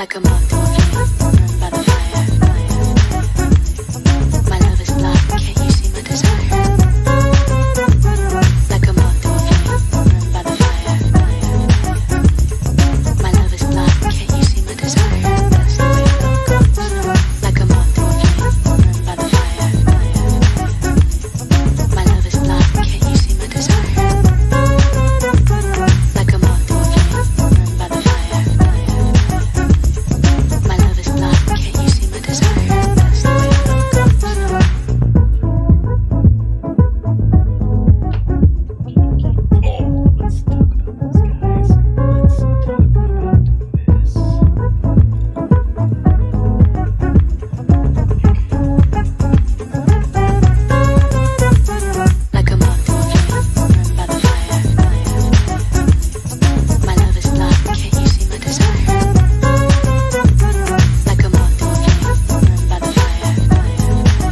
like a moth to a flame, burned by the fire. My love is blind, can't you see my desire? Like a moth to a flame, burned by the fire. My love is blind, can't you see my desire? That's the way love goes. Like a moth to a flame, burned by the fire. My love is blind, can't you see my desire? Like a moth to a flame, burned by the fire. My love is blind, can't you see my desire? That's the way love goes. Oh, let's talk about this, guys. Let's talk about this. Like a moth to a flame, burned by the fire. My love is blind, can't you see my desire? Like a moth to a flame, burned by the fire.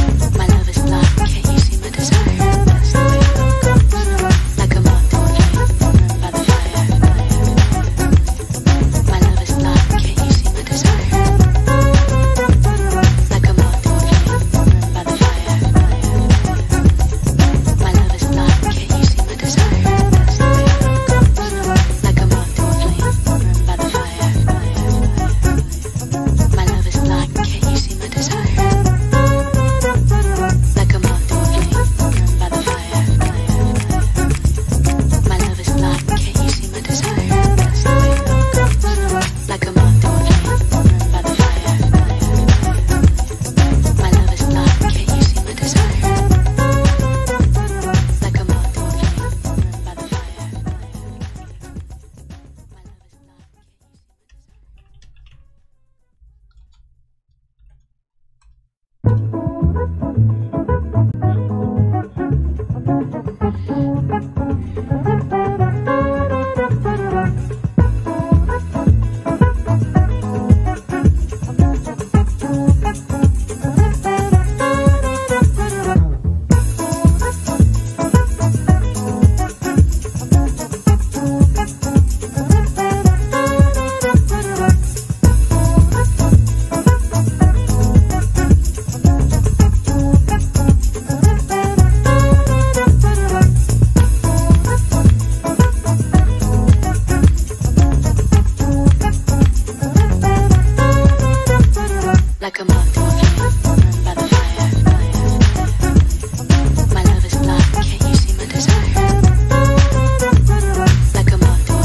My love is blind, can't you see my desire? That's the way love goes. Like a moth to a flame, burned by the fire. My love is blind, can't you see my desire? Like a moth to a flame, burned by the fire. My love is blind, can't you see my desire? That's the way love goes. Like a moth to a flame, burned by the fire. My love is blind, can't you see my desire? Like a moth to a flame, burned by the fire. My love is blind, can't you see my desire? That's the way love goes. Like a moth to a flame, burned by the fire. My love is blind, can't you see my desire? Like a moth to a flame, burned by the fire. My love is like a moth to a flame, burned by the fire. My love is blind, can't you see my desire? Like a moth to a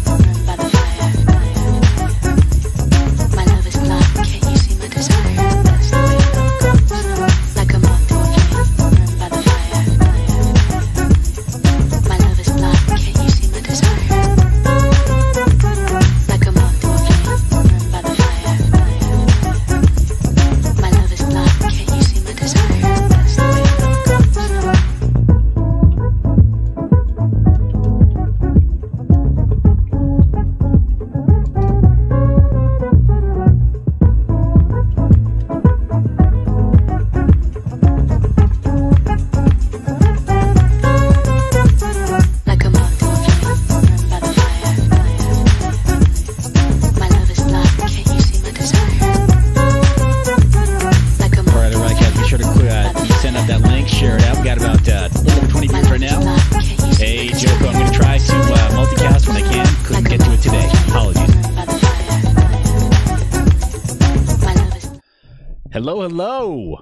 flame, burned by the fire. My love is blind, can't you see my desire? That's the way love goes. Like a moth to a flame, burned by the fire. My love is blind, can't you see my desire? Like a moth to a flame, burned by the fire. My love is blind, can't you see my desire? That's the way love goes. Like a moth to a flame, burned by the fire. My love is blind, can't you see my desire? Like a moth All right, guys, be sure to send out that link, share it out. We got about a little over 20 viewers right now. Hey, Joko, I'm going to try to multicast when I can. Couldn't get to it today. Apologies. Hello, hello.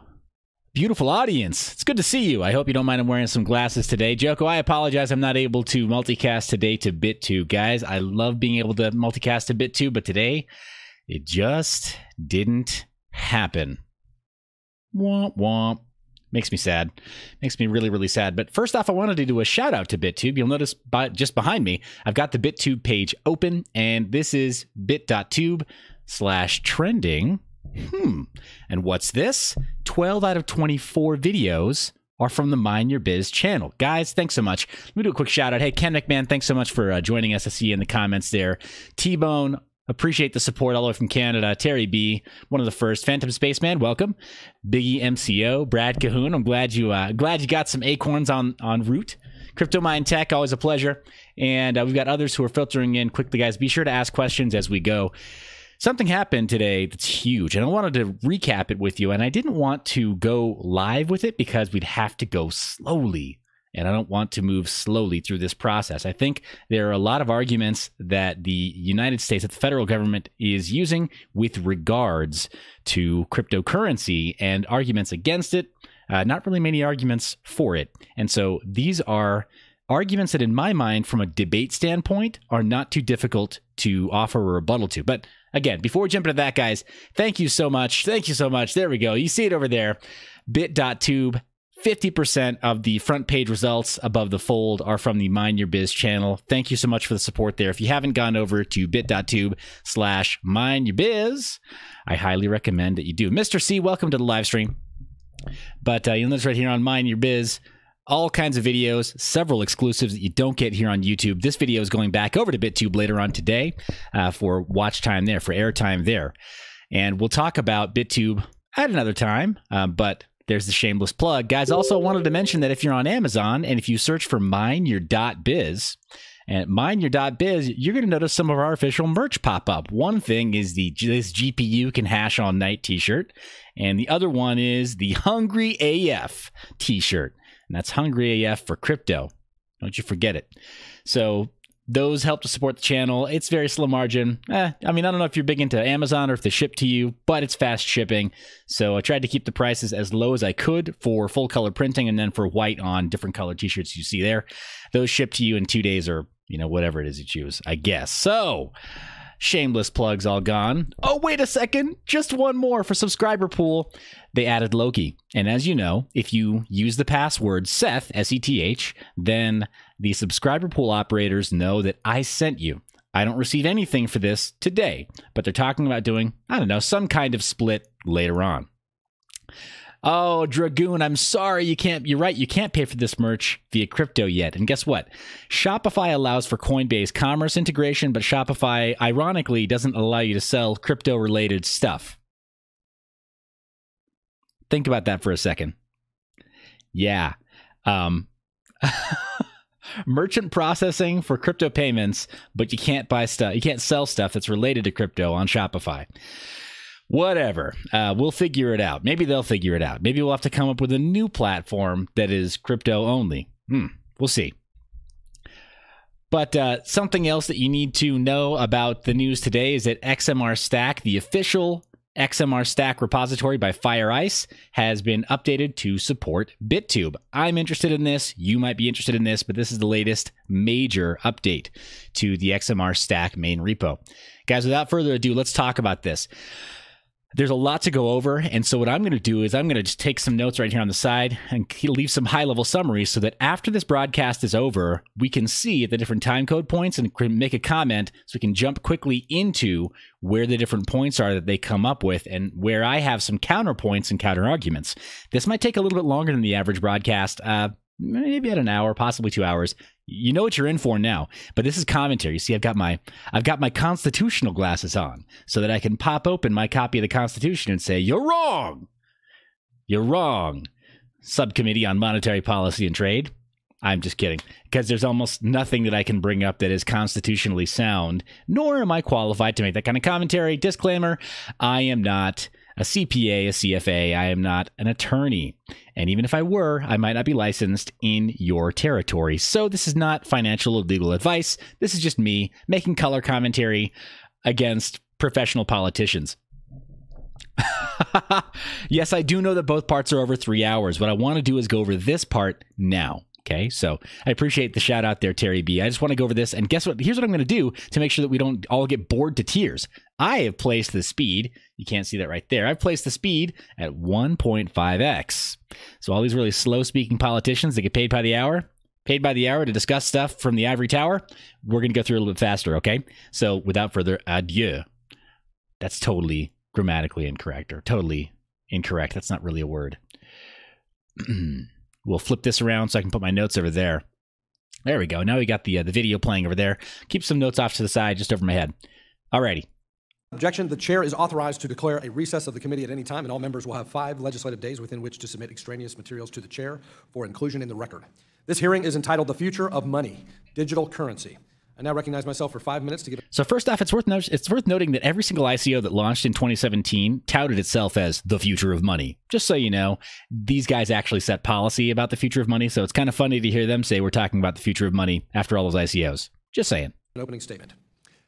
Beautiful audience. It's good to see you. I hope you don't mind I'm wearing some glasses today. Joko, I apologize. I'm not able to multicast today to BitTube. Guys, I love being able to multicast to BitTube, but today it just didn't happen. Womp womp. Makes me sad. Makes me really, really sad. But first off, I wanted to do a shout out to BitTube. You'll notice just behind me, I've got the BitTube page open, and this is bit.tube/trending. And what's this? 12 out of 24 videos are from the Mind Your Biz channel. Guys, thanks so much. Let me do a quick shout out. Hey, Ken McMahon, thanks so much for joining us. I see you in the comments there. T-Bone, appreciate the support all the way from Canada. Terry B, one of the first. Phantom Spaceman, welcome. Biggie MCO, Brad Cahoon, I'm glad you got some acorns on route. Crypto Mind Tech, always a pleasure. And we've got others who are filtering in quickly, guys. Be sure to ask questions as we go. Something happened today that's huge, and I wanted to recap it with you, and I didn't want to go live with it because we'd have to go slowly, and I don't want to move slowly through this process. I think there are a lot of arguments that the United States, that the federal government is using with regards to cryptocurrency, and arguments against it, not really many arguments for it. And so these are arguments that, in my mind, from a debate standpoint, are not too difficult to offer a rebuttal to. But again, before we jump into that, guys, thank you so much. Thank you so much. There we go. You see it over there. Bit.tube. 50% of the front page results above the fold are from the Mind Your Biz channel. Thank you so much for the support there. If you haven't gone over to bit.tube/mindyourbiz, I highly recommend that you do. Mr. C, welcome to the live stream. But you'll notice right here on Mind Your Biz, all kinds of videos, several exclusives that you don't get here on YouTube. This video is going back over to BitTube later on today for watch time there, for airtime there. And we'll talk about BitTube at another time, but there's the shameless plug. Guys, also wanted to mention that if you're on Amazon and if you search for mindyour.biz, and mindyour.biz, you're going to notice some of our official merch pop up. One thing is this GPU can hash all night t-shirt, and the other one is the Hungry AF t-shirt. And that's Hungry AF for crypto. Don't you forget it. So those help to support the channel. It's very slow margin. I mean, I don't know if you're big into Amazon or if they ship to you, but it's fast shipping. So I tried to keep the prices as low as I could for full color printing, and then for white on different color t-shirts you see there. Those ship to you in 2 days, or, you know, whatever it is you choose, I guess. So shameless plugs all gone. Oh, wait a second. Just one more for subscriber pool. They added Loki. And as you know, if you use the password Seth, S-E-T-H, then the subscriber pool operators know that I sent you. I don't receive anything for this today, but they're talking about doing, I don't know, some kind of split later on. Oh, Dragoon, I'm sorry, you're right, you can't pay for this merch via crypto yet. And guess what? Shopify allows for Coinbase commerce integration, but Shopify, ironically, doesn't allow you to sell crypto-related stuff. Think about that for a second. Yeah. Merchant processing for crypto payments, but you can't buy stuff, you can't sell stuff that's related to crypto on Shopify. Whatever. We'll figure it out. Maybe they'll figure it out. Maybe we'll have to come up with a new platform that is crypto only. We'll see. But something else that you need to know about the news today is that XMR Stack, the official XMR Stack repository by FireIce, has been updated to support BitTube. I'm interested in this. You might be interested in this, but this is the latest major update to the XMR Stack main repo. Guys, without further ado, let's talk about this. There's a lot to go over, and so what I'm going to do is I'm going to just take some notes right here on the side and leave some high-level summaries so that after this broadcast is over, we can see at the different time code points and make a comment so we can jump quickly into where the different points are that they come up with and where I have some counterpoints and counter-arguments. This might take a little bit longer than the average broadcast, maybe at an hour, possibly 2 hours. You know what you're in for now, but this is commentary. You see, I've got my constitutional glasses on so that I can pop open my copy of the Constitution and say, you're wrong. You're wrong. Subcommittee on Monetary Policy and Trade. I'm just kidding, because there's almost nothing that I can bring up that is constitutionally sound, nor am I qualified to make that kind of commentary. Disclaimer, I am not a CPA, a CFA. I am not an attorney. And even if I were, I might not be licensed in your territory. So this is not financial or legal advice. This is just me making color commentary against professional politicians. Yes, I do know that both parts are over 3 hours. What I want to do is go over this part now. Okay, so I appreciate the shout out there, Terry B. I just want to go over this, and guess what? Here's what I'm going to do to make sure that we don't all get bored to tears. I have placed the speed, you can't see that right there, I've placed the speed at 1.5x. So all these really slow-speaking politicians that get paid by the hour to discuss stuff from the ivory tower, we're going to go through a little bit faster, okay? So without further ado, that's totally grammatically incorrect, or totally incorrect. That's not really a word. We'll flip this around so I can put my notes over there. There we go. Now we got the video playing over there. Keep some notes off to the side, just over my head. Alrighty. Objection. The chair is authorized to declare a recess of the committee at any time, and all members will have 5 legislative days within which to submit extraneous materials to the chair for inclusion in the record. This hearing is entitled The Future of Money, Digital Currency. I now recognize myself for 5 minutes to give. So first off, it's worth noting that every single ICO that launched in 2017 touted itself as the future of money. Just so you know, these guys actually set policy about the future of money, so it's kind of funny to hear them say we're talking about the future of money after all those ICOs. Just saying. An opening statement.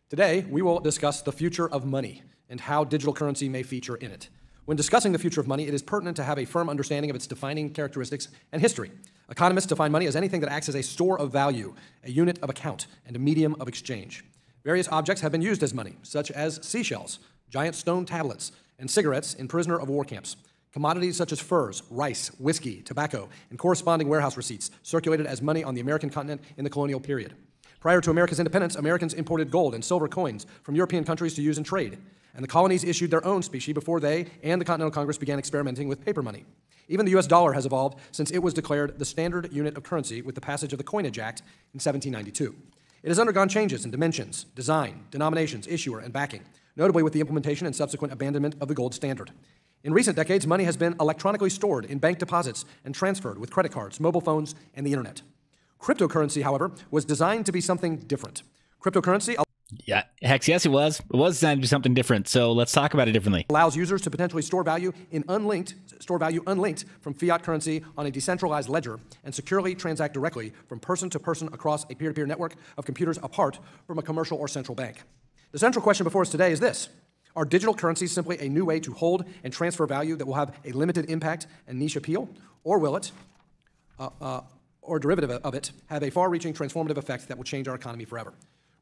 Today, we will discuss the future of money and how digital currency may feature in it. When discussing the future of money, it is pertinent to have a firm understanding of its defining characteristics and history. Economists define money as anything that acts as a store of value, a unit of account, and a medium of exchange. Various objects have been used as money, such as seashells, giant stone tablets, and cigarettes in prisoner of war camps. Commodities such as furs, rice, whiskey, tobacco, and corresponding warehouse receipts circulated as money on the American continent in the colonial period. Prior to America's independence, Americans imported gold and silver coins from European countries to use in trade, and the colonies issued their own specie before they and the Continental Congress began experimenting with paper money. Even the U.S. dollar has evolved since it was declared the standard unit of currency with the passage of the Coinage Act in 1792. It has undergone changes in dimensions, design, denominations, issuer, and backing, notably with the implementation and subsequent abandonment of the gold standard. In recent decades, money has been electronically stored in bank deposits and transferred with credit cards, mobile phones, and the internet. Cryptocurrency, however, was designed to be something different. Cryptocurrency Yeah, heck, yes, it was. It was designed to do something different, so let's talk about it differently. Allows users to potentially store value unlinked from fiat currency on a decentralized ledger and securely transact directly from person to person across a peer-to-peer network of computers apart from a commercial or central bank. The central question before us today is this: are digital currencies simply a new way to hold and transfer value that will have a limited impact and niche appeal, or will it, or derivative of it, have a far-reaching transformative effect that will change our economy forever?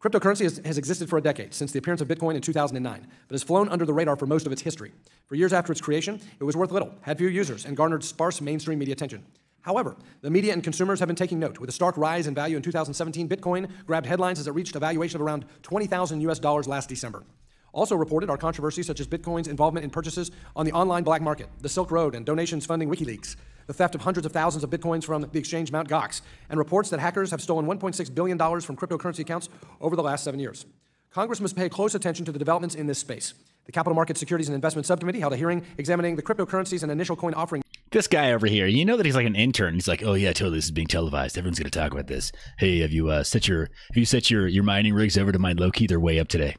Cryptocurrency has existed for a decade, since the appearance of Bitcoin in 2009, but has flown under the radar for most of its history. For years after its creation, it was worth little, had few users, and garnered sparse mainstream media attention. However, the media and consumers have been taking note. With a stark rise in value in 2017, Bitcoin grabbed headlines as it reached a valuation of around $20,000 US last December. Also reported are controversies such as Bitcoin's involvement in purchases on the online black market, the Silk Road, and donations funding WikiLeaks, the theft of hundreds of thousands of Bitcoins from the exchange Mt. Gox, and reports that hackers have stolen $1.6 billion from cryptocurrency accounts over the last 7 years. Congress must pay close attention to the developments in this space. The Capital Markets Securities and Investment Subcommittee held a hearing examining the cryptocurrencies and initial coin offering. This guy over here, you know that he's like an intern. He's like, oh yeah, totally, this is being televised. Everyone's going to talk about this. Hey, have you set your mining rigs over to mine low-key? They're way up today.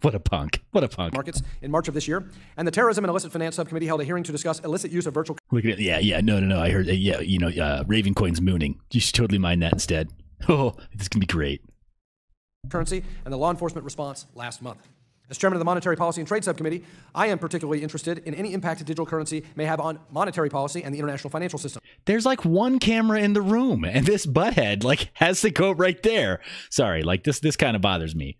What a punk. What a punk. Markets in March of this year. And the Terrorism and Illicit Finance Subcommittee held a hearing to discuss illicit use of virtual. Look at it. Yeah. No. I heard, Ravencoin's mooning. You should totally mine that instead. Oh, this can be great. Currency and the law enforcement response last month. As chairman of the Monetary Policy and Trade Subcommittee, I am particularly interested in any impact digital currency may have on monetary policy and the international financial system. There's like one camera in the room, and this butthead like has to go right there. Sorry, like this kind of bothers me.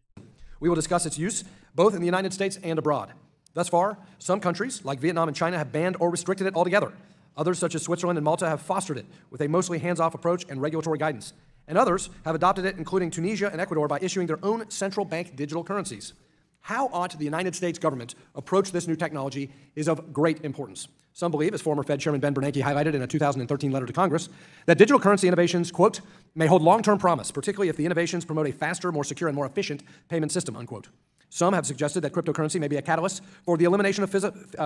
We will discuss its use both in the United States and abroad. Thus far, some countries, like Vietnam and China, have banned or restricted it altogether. Others, such as Switzerland and Malta, have fostered it with a mostly hands-off approach and regulatory guidance. And others have adopted it, including Tunisia and Ecuador, by issuing their own central bank digital currencies. How ought the United States government approach this new technology is of great importance. Some believe, as former Fed Chairman Ben Bernanke highlighted in a 2013 letter to Congress, that digital currency innovations, quote, may hold long-term promise, particularly if the innovations promote a faster, more secure, and more efficient payment system, unquote. Some have suggested that cryptocurrency may be a catalyst for the elimination of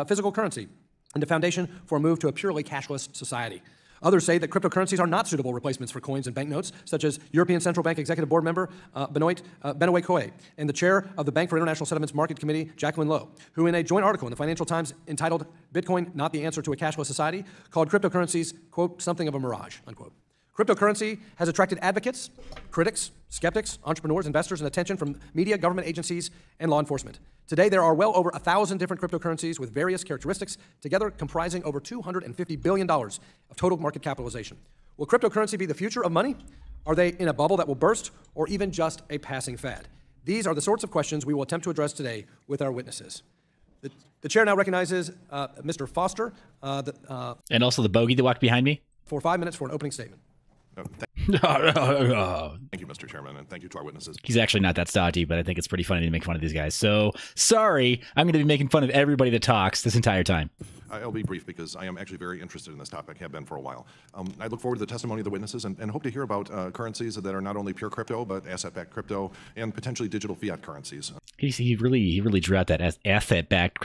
physical currency and a foundation for a move to a purely cashless society. Others say that cryptocurrencies are not suitable replacements for coins and banknotes, such as European Central Bank Executive Board member Benoit Coe and the chair of the Bank for International Settlements Market Committee, Jacqueline Lowe, who in a joint article in the Financial Times entitled Bitcoin Not the Answer to a Cashless Society, called cryptocurrencies, quote, something of a mirage, unquote. Cryptocurrency has attracted advocates, critics, skeptics, entrepreneurs, investors, and attention from media, government agencies, and law enforcement. Today, there are well over 1,000 different cryptocurrencies with various characteristics, together comprising over $250 billion of total market capitalization. Will cryptocurrency be the future of money? Are they in a bubble that will burst, or even just a passing fad? These are the sorts of questions we will attempt to address today with our witnesses. The chair now recognizes Mr. Foster. And also the bogey that walked behind me. For 5 minutes for an opening statement. Thank you, Mr. Chairman, and thank you to our witnesses. He's actually not that stodgy, but I think it's pretty funny to make fun of these guys. So, sorry, I'm going to be making fun of everybody that talks this entire time. I'll be brief because I am actually very interested in this topic, have been for a while. I look forward to the testimony of the witnesses and hope to hear about currencies that are not only pure crypto, but asset-backed crypto and potentially digital fiat currencies. He really drew out that as asset-backed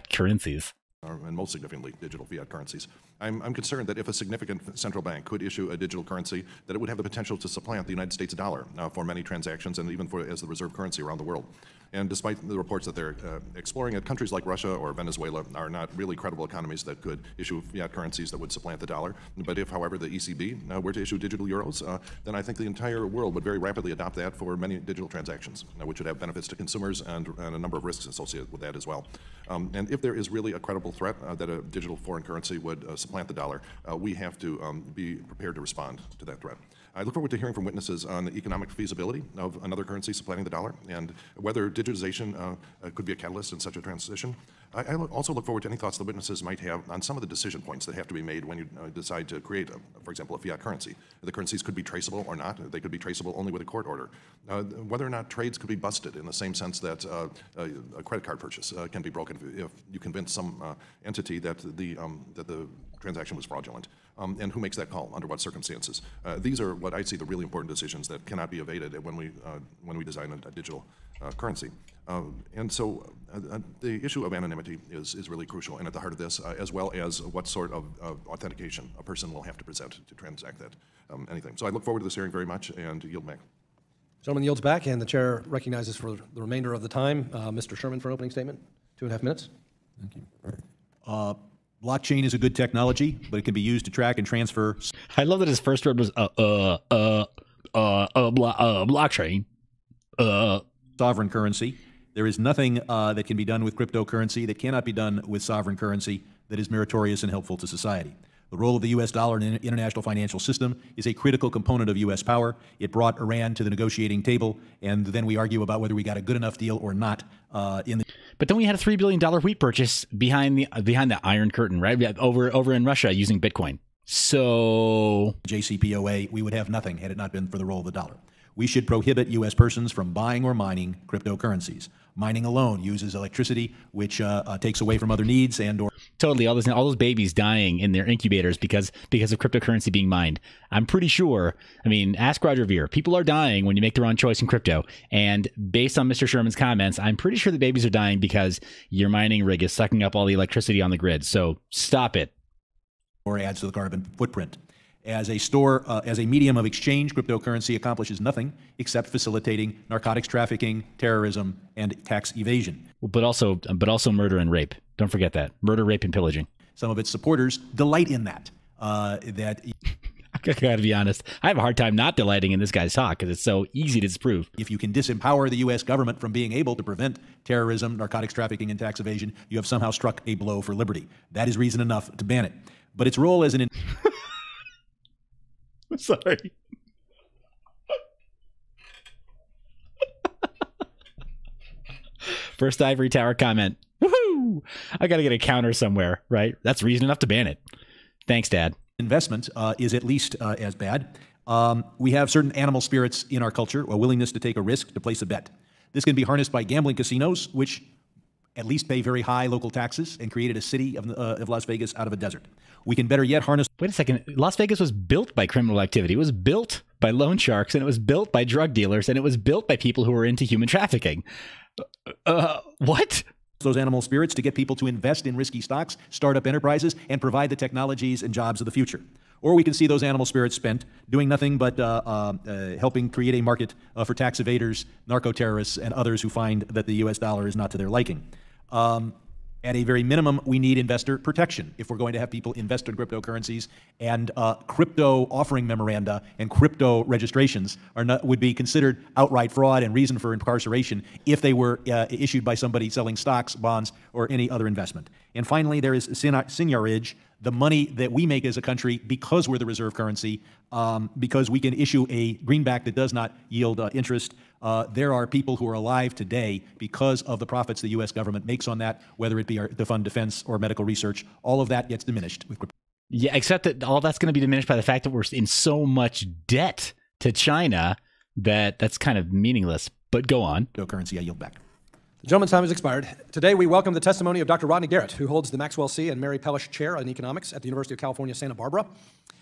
currencies. And most significantly, digital fiat currencies. I'm concerned that if a significant central bank could issue a digital currency, that it would have the potential to supplant the United States dollar for many transactions and even as the reserve currency around the world. And despite the reports that they're exploring it, countries like Russia or Venezuela are not really credible economies that could issue fiat currencies that would supplant the dollar. But if, however, the ECB were to issue digital euros, then I think the entire world would very rapidly adopt that for many digital transactions, which would have benefits to consumers and a number of risks associated with that as well. And if there is really a credible threat that a digital foreign currency would supplant the dollar, we have to be prepared to respond to that threat. I look forward to hearing from witnesses on the economic feasibility of another currency supplanting the dollar and whether digitization could be a catalyst in such a transition. I also look forward to any thoughts the witnesses might have on some of the decision points that have to be made when you decide to create, for example, a fiat currency. The currencies could be traceable or not. They could be traceable only with a court order. Whether or not trades could be busted in the same sense that a credit card purchase can be broken if you convince some entity that the transaction was fraudulent. And who makes that call, under what circumstances? These are what I see the really important decisions that cannot be evaded when we design a digital currency. And so the issue of anonymity is really crucial and at the heart of this, as well as what sort of authentication a person will have to present to transact that anything. So I look forward to this hearing very much and yield back. Gentleman yields back, and the chair recognizes for the remainder of the time Mr. Sherman for an opening statement. 2.5 minutes. Thank you. Blockchain is a good technology, but it can be used to track and transfer. I love that his first word was blockchain. Sovereign currency. There is nothing that can be done with cryptocurrency that cannot be done with sovereign currency that is meritorious and helpful to society. The role of the U.S. dollar in the international financial system is a critical component of U.S. power. It brought Iran to the negotiating table, and then we argue about whether we got a good enough deal or not in the. But then we had a $3 billion wheat purchase behind the Iron Curtain, right? Over in Russia using Bitcoin. So JCPOA, we would have nothing had it not been for the role of the dollar. We should prohibit U.S. persons from buying or mining cryptocurrencies. Mining alone uses electricity, which takes away from other needs and/or. Totally, all those babies dying in their incubators because of cryptocurrency being mined. I'm pretty sure. I mean, ask Roger Ver. People are dying when you make the wrong choice in crypto. And based on Mr. Sherman's comments, I'm pretty sure the babies are dying because your mining rig is sucking up all the electricity on the grid. So stop it. Or adds to the carbon footprint. As a medium of exchange, cryptocurrency accomplishes nothing except facilitating narcotics trafficking, terrorism, and tax evasion. But also murder and rape. Don't forget that. Murder, rape, and pillaging. Some of its supporters delight in that. I gotta be honest. I have a hard time not delighting in this guy's talk because it's so easy to disprove. If you can disempower the U.S. government from being able to prevent terrorism, narcotics trafficking, and tax evasion, you have somehow struck a blow for liberty. That is reason enough to ban it. But its role as an Sorry. First ivory tower comment. Woohoo! I got to get a counter somewhere, right? That's reason enough to ban it. Thanks, Dad. investment is at least as bad. We have certain animal spirits in our culture, a willingness to take a risk, to place a bet. This can be harnessed by gambling casinos, which at least pay very high local taxes and created a city of Las Vegas out of a desert. We can better yet harness... Wait a second. Las Vegas was built by criminal activity. It was built by loan sharks, and it was built by drug dealers, and it was built by people who were into human trafficking. What? Those animal spirits to get people to invest in risky stocks, startup enterprises, and provide the technologies and jobs of the future. Or we can see those animal spirits spent doing nothing but helping create a market for tax evaders, narco-terrorists, and others who find that the U.S. dollar is not to their liking. At a very minimum, we need investor protection if we're going to have people invest in cryptocurrencies, and crypto offering memoranda and crypto registrations would be considered outright fraud and reason for incarceration if they were issued by somebody selling stocks, bonds, or any other investment. And finally, there is seigniorage, the money that we make as a country because we're the reserve currency, because we can issue a greenback that does not yield interest. There are people who are alive today because of the profits the U.S. government makes on that, whether it be to fund defense or medical research. All of that gets diminished. Yeah, except that all that's going to be diminished by the fact that we're in so much debt to China that's kind of meaningless. But go on. Cryptocurrency, I yield back. The gentleman's time has expired. Today, we welcome the testimony of Dr. Rodney Garrett, who holds the Maxwell C. and Mary Pellish Chair in Economics at the University of California, Santa Barbara.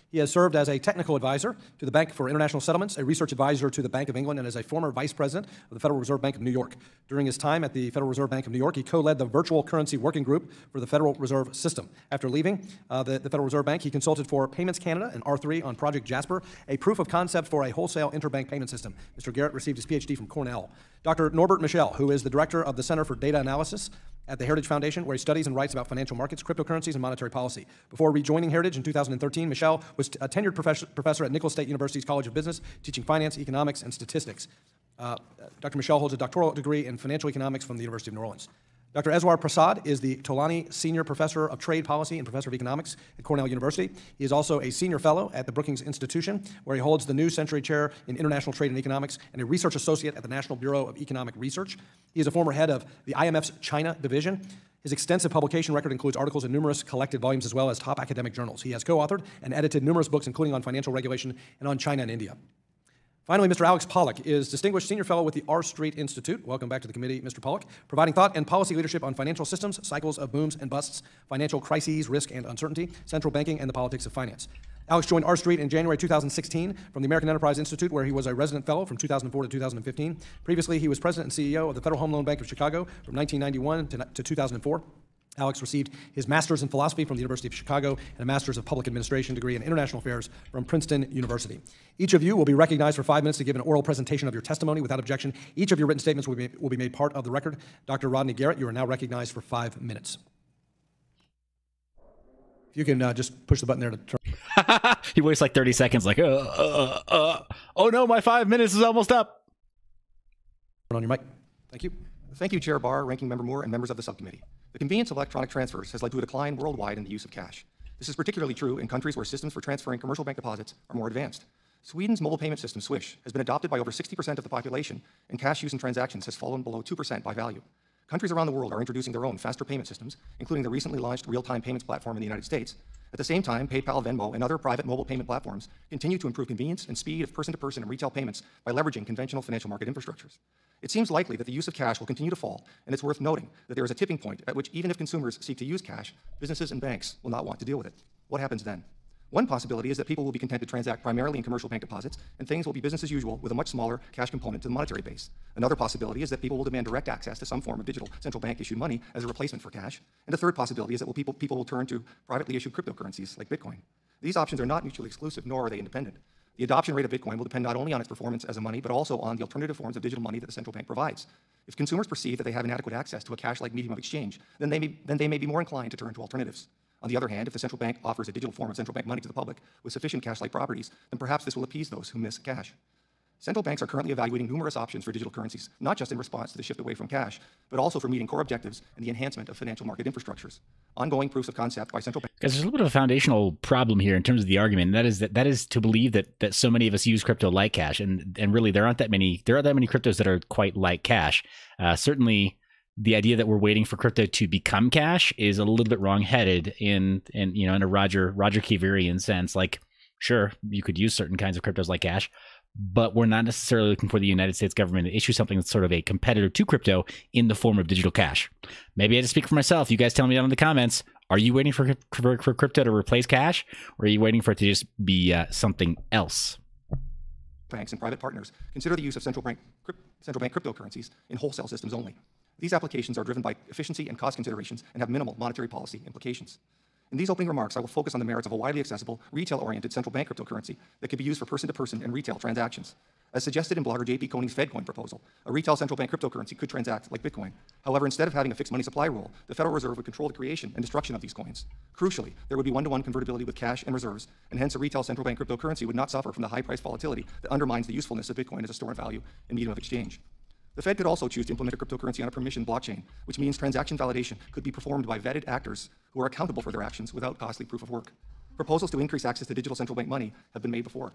He has served as a technical advisor to the Bank for International Settlements, a research advisor to the Bank of England, and as a former vice president of the Federal Reserve Bank of New York. During his time at the Federal Reserve Bank of New York, he co-led the Virtual Currency Working Group for the Federal Reserve System. After leaving the Federal Reserve Bank, he consulted for Payments Canada and R3 on Project Jasper, a proof of concept for a wholesale interbank payment system. Mr. Garrett received his PhD from Cornell. Dr. Norbert Michele, who is the director of the Center for Data Analysis at the Heritage Foundation, where he studies and writes about financial markets, cryptocurrencies, and monetary policy. Before rejoining Heritage in 2013, Michele was a tenured professor at Nicholls State University's College of Business, teaching finance, economics, and statistics. Dr. Michele holds a doctoral degree in financial economics from the University of New Orleans. Dr. Eswar Prasad is the Tolani Senior Professor of Trade Policy and Professor of Economics at Cornell University. He is also a Senior Fellow at the Brookings Institution, where he holds the New Century Chair in International Trade and Economics and a Research Associate at the National Bureau of Economic Research. He is a former head of the IMF's China Division. His extensive publication record includes articles in numerous collected volumes as well as top academic journals. He has co-authored and edited numerous books, including on financial regulation and on China and India. Finally, Mr. Alex Pollock is Distinguished Senior Fellow with the R Street Institute. Welcome back to the committee, Mr. Pollock, providing thought and policy leadership on financial systems, cycles of booms and busts, financial crises, risk and uncertainty, central banking, and the politics of finance. Alex joined R Street in January 2016 from the American Enterprise Institute, where he was a resident fellow from 2004 to 2015. Previously, he was president and CEO of the Federal Home Loan Bank of Chicago from 1991 to 2004. Alex received his master's in philosophy from the University of Chicago and a master's of public administration degree in international affairs from Princeton University. Each of you will be recognized for 5 minutes to give an oral presentation of your testimony without objection. Each of your written statements will be made part of the record. Dr. Rodney Garrett, you are now recognized for 5 minutes. If you can just push the button there to turn. He waits like 30 seconds like, oh no, my 5 minutes is almost up. Turn on your mic. Thank you. Thank you, Chair Barr, Ranking Member Moore, and members of the subcommittee. The convenience of electronic transfers has led to a decline worldwide in the use of cash. This is particularly true in countries where systems for transferring commercial bank deposits are more advanced. Sweden's mobile payment system, Swish, has been adopted by over 60% of the population, and cash use in transactions has fallen below 2% by value. Countries around the world are introducing their own faster payment systems, including the recently launched real-time payments platform in the United States. At the same time, PayPal, Venmo, and other private mobile payment platforms continue to improve convenience and speed of person-to-person and retail payments by leveraging conventional financial market infrastructures. It seems likely that the use of cash will continue to fall, and it's worth noting that there is a tipping point at which even if consumers seek to use cash, businesses and banks will not want to deal with it. What happens then? One possibility is that people will be content to transact primarily in commercial bank deposits, and things will be business as usual with a much smaller cash component to the monetary base. Another possibility is that people will demand direct access to some form of digital central bank issued money as a replacement for cash. And a third possibility is that people will turn to privately issued cryptocurrencies like Bitcoin. These options are not mutually exclusive, nor are they independent. The adoption rate of Bitcoin will depend not only on its performance as a money, but also on the alternative forms of digital money that the central bank provides. If consumers perceive that they have inadequate access to a cash-like medium of exchange, then they may be more inclined to turn to alternatives. On the other hand, if the central bank offers a digital form of central bank money to the public with sufficient cash-like properties, then perhaps this will appease those who miss cash. Central banks are currently evaluating numerous options for digital currencies, not just in response to the shift away from cash, but also for meeting core objectives and the enhancement of financial market infrastructures. Ongoing proofs of concept by central banks. Because there's a little bit of a foundational problem here in terms of the argument, and that is to believe that so many of us use crypto like cash, and really there aren't that many cryptos that are quite like cash. Certainly, the idea that we're waiting for crypto to become cash is a little bit wrong-headed in a Roger Kiverian sense. Like, sure, you could use certain kinds of cryptos like cash, but we're not necessarily looking for the United States government to issue something that's sort of a competitor to crypto in the form of digital cash. Maybe I just speak for myself. You guys tell me down in the comments, are you waiting for crypto to replace cash, or are you waiting for it to just be something else? Banks and private partners consider the use of central bank cryptocurrencies in wholesale systems only. These applications are driven by efficiency and cost considerations and have minimal monetary policy implications. In these opening remarks, I will focus on the merits of a widely accessible, retail-oriented central bank cryptocurrency that could be used for person-to-person and retail transactions. As suggested in blogger J.P. Coning's FedCoin proposal, a retail central bank cryptocurrency could transact like Bitcoin. However, instead of having a fixed money supply rule, the Federal Reserve would control the creation and destruction of these coins. Crucially, there would be one-to-one convertibility with cash and reserves, and hence a retail central bank cryptocurrency would not suffer from the high price volatility that undermines the usefulness of Bitcoin as a store of value and medium of exchange. The Fed could also choose to implement a cryptocurrency on a permission blockchain, which means transaction validation could be performed by vetted actors who are accountable for their actions without costly proof of work. Proposals to increase access to digital central bank money have been made before.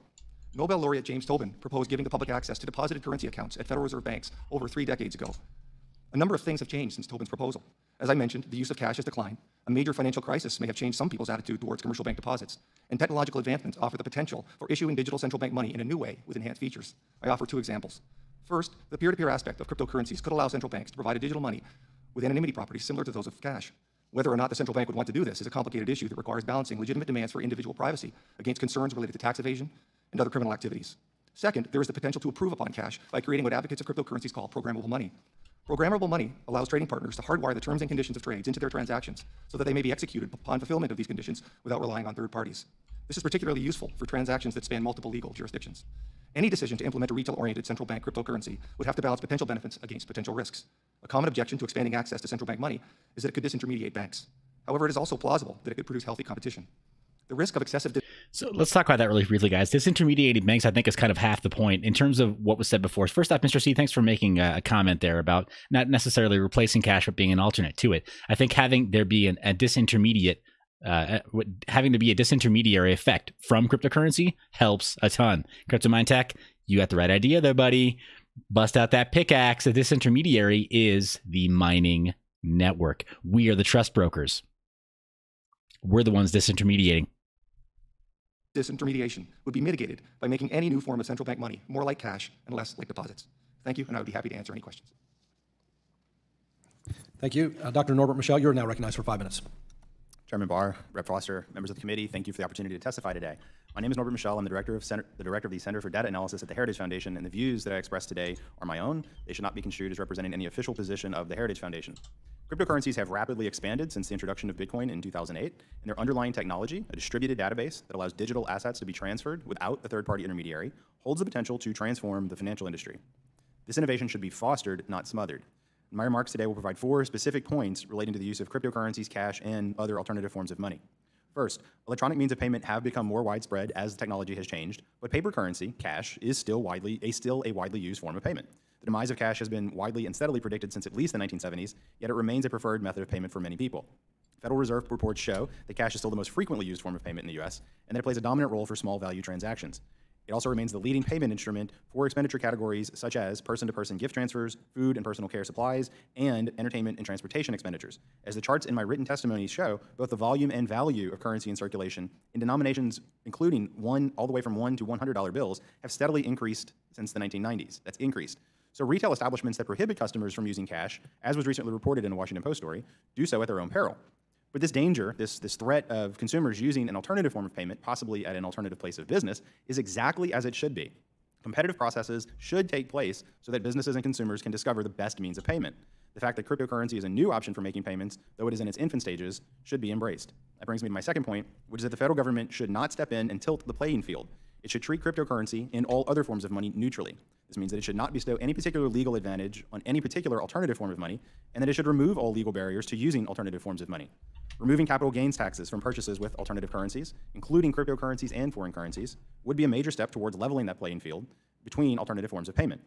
Nobel laureate James Tobin proposed giving the public access to deposited currency accounts at Federal Reserve banks over 3 decades ago. A number of things have changed since Tobin's proposal. As I mentioned, the use of cash has declined. A major financial crisis may have changed some people's attitude towards commercial bank deposits, and technological advancements offer the potential for issuing digital central bank money in a new way with enhanced features. I offer 2 examples. First, the peer-to-peer aspect of cryptocurrencies could allow central banks to provide a digital money with anonymity properties similar to those of cash. Whether or not the central bank would want to do this is a complicated issue that requires balancing legitimate demands for individual privacy against concerns related to tax evasion and other criminal activities. Second, there is the potential to improve upon cash by creating what advocates of cryptocurrencies call programmable money. Programmable money allows trading partners to hardwire the terms and conditions of trades into their transactions so that they may be executed upon fulfillment of these conditions without relying on third parties. This is particularly useful for transactions that span multiple legal jurisdictions. Any decision to implement a retail-oriented central bank cryptocurrency would have to balance potential benefits against potential risks. A common objection to expanding access to central bank money is that it could disintermediate banks. However, it is also plausible that it could produce healthy competition. The risk of excessive... So let's talk about that really briefly, guys. Disintermediating banks, I think, is kind of half the point in terms of what was said before. First off, Mr. C, thanks for making a comment there about not necessarily replacing cash, but being an alternate to it. I think having there be having to be a disintermediary effect from cryptocurrency helps a ton. CryptoMine Tech, you got the right idea there, buddy. Bust out that pickaxe. A disintermediary is the mining network. We are the trust brokers. We're the ones disintermediating. Disintermediation would be mitigated by making any new form of central bank money more like cash and less like deposits. Thank you, and I would be happy to answer any questions. Thank you. Dr. Norbert Michele, you're now recognized for 5 minutes. Chairman Barr, Rep. Foster, members of the committee, thank you for the opportunity to testify today. My name is Norbert Michele. I'm the director of the Center for Data Analysis at the Heritage Foundation, and the views that I express today are my own. They should not be construed as representing any official position of the Heritage Foundation. Cryptocurrencies have rapidly expanded since the introduction of Bitcoin in 2008, and their underlying technology, a distributed database that allows digital assets to be transferred without a third-party intermediary, holds the potential to transform the financial industry. This innovation should be fostered, not smothered. My remarks today will provide 4 specific points relating to the use of cryptocurrencies, cash, and other alternative forms of money. First, electronic means of payment have become more widespread as the technology has changed, but paper currency, cash, is still a widely used form of payment. The demise of cash has been widely and steadily predicted since at least the 1970s, yet it remains a preferred method of payment for many people. Federal Reserve reports show that cash is still the most frequently used form of payment in the U.S., and that it plays a dominant role for small value transactions. It also remains the leading payment instrument for expenditure categories such as person-to-person gift transfers, food and personal care supplies, and entertainment and transportation expenditures. As the charts in my written testimony show, both the volume and value of currency in circulation in denominations including all the way from $1 to $100 bills have steadily increased since the 1990s. That's increased. So retail establishments that prohibit customers from using cash, as was recently reported in a Washington Post story, do so at their own peril. But this danger, this threat of consumers using an alternative form of payment, possibly at an alternative place of business, is exactly as it should be. Competitive processes should take place so that businesses and consumers can discover the best means of payment. The fact that cryptocurrency is a new option for making payments, though it is in its infant stages, should be embraced. That brings me to my second point, which is that the federal government should not step in and tilt the playing field. It should treat cryptocurrency and all other forms of money neutrally. This means that it should not bestow any particular legal advantage on any particular alternative form of money, and that it should remove all legal barriers to using alternative forms of money. Removing capital gains taxes from purchases with alternative currencies, including cryptocurrencies and foreign currencies, would be a major step towards leveling that playing field between alternative forms of payment.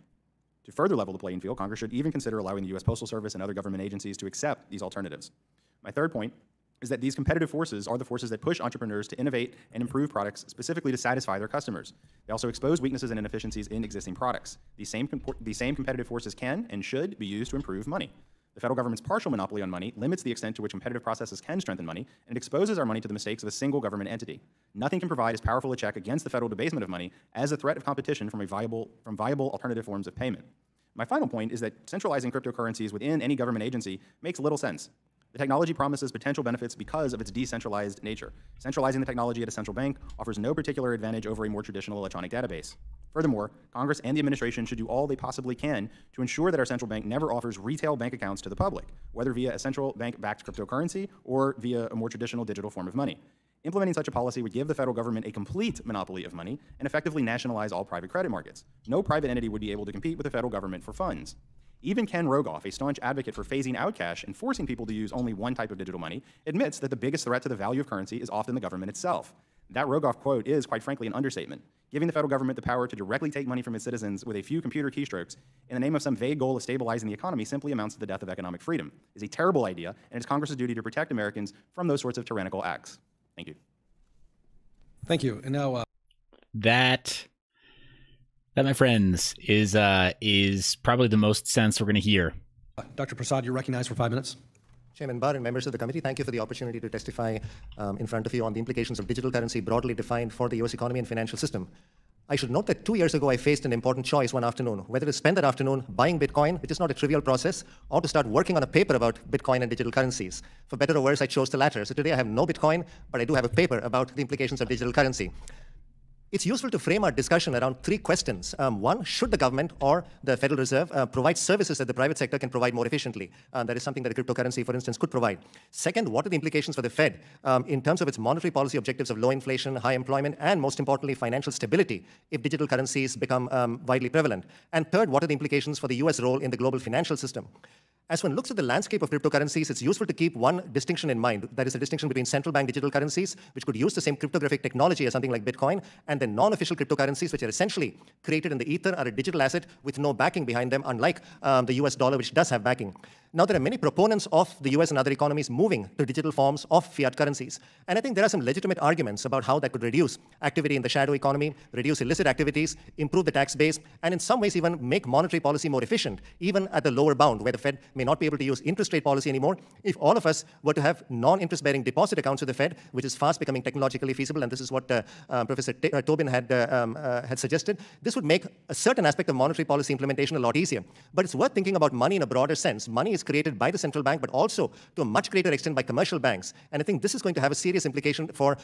To further level the playing field, Congress should even consider allowing the U.S. Postal Service and other government agencies to accept these alternatives. My third point is that these competitive forces are the forces that push entrepreneurs to innovate and improve products specifically to satisfy their customers. They also expose weaknesses and inefficiencies in existing products. These same competitive forces can and should be used to improve money. The federal government's partial monopoly on money limits the extent to which competitive processes can strengthen money, and it exposes our money to the mistakes of a single government entity. Nothing can provide as powerful a check against the federal debasement of money as a threat of competition from viable alternative forms of payment. My final point is that centralizing cryptocurrencies within any government agency makes little sense. The technology promises potential benefits because of its decentralized nature. Centralizing the technology at a central bank offers no particular advantage over a more traditional electronic database. Furthermore, Congress and the administration should do all they possibly can to ensure that our central bank never offers retail bank accounts to the public, whether via a central bank-backed cryptocurrency or via a more traditional digital form of money. Implementing such a policy would give the federal government a complete monopoly of money and effectively nationalize all private credit markets. No private entity would be able to compete with the federal government for funds. Even Ken Rogoff, a staunch advocate for phasing out cash and forcing people to use only one type of digital money, admits that the biggest threat to the value of currency is often the government itself. That Rogoff quote is, quite frankly, an understatement. Giving the federal government the power to directly take money from its citizens with a few computer keystrokes in the name of some vague goal of stabilizing the economy simply amounts to the death of economic freedom. It is a terrible idea, and it's Congress's duty to protect Americans from those sorts of tyrannical acts. Thank you. Thank you. And now, That, my friends, is probably the most sense we're going to hear. Dr. Prasad, you're recognized for 5 minutes. Chairman Barr and members of the committee, thank you for the opportunity to testify in front of you on the implications of digital currency broadly defined for the U.S. economy and financial system. I should note that 2 years ago, I faced an important choice one afternoon, whether to spend that afternoon buying Bitcoin, which is not a trivial process, or to start working on a paper about Bitcoin and digital currencies. For better or worse, I chose the latter. So today I have no Bitcoin, but I do have a paper about the implications of digital currency. It's useful to frame our discussion around 3 questions. One, should the government or the Federal Reserve provide services that the private sector can provide more efficiently? That is something that a cryptocurrency, for instance, could provide. Second, what are the implications for the Fed in terms of its monetary policy objectives of low inflation, high employment, and most importantly, financial stability if digital currencies become widely prevalent? And third, what are the implications for the US role in the global financial system? As one looks at the landscape of cryptocurrencies, it's useful to keep one distinction in mind. That is a distinction between central bank digital currencies, which could use the same cryptographic technology as something like Bitcoin, and then non-official cryptocurrencies, which are essentially created in the ether, are a digital asset with no backing behind them, unlike the US dollar, which does have backing. Now, there are many proponents of the US and other economies moving to digital forms of fiat currencies. And I think there are some legitimate arguments about how that could reduce activity in the shadow economy, reduce illicit activities, improve the tax base, and in some ways even make monetary policy more efficient, even at the lower bound, where the Fed may not be able to use interest rate policy anymore. If all of us were to have non-interest-bearing deposit accounts with the Fed, which is fast becoming technologically feasible, and this is what Professor Tobin had suggested, this would make a certain aspect of monetary policy implementation a lot easier. But it's worth thinking about money in a broader sense. Money is created by the central bank, but also to a much greater extent by commercial banks. And I think this is going to have a serious implication for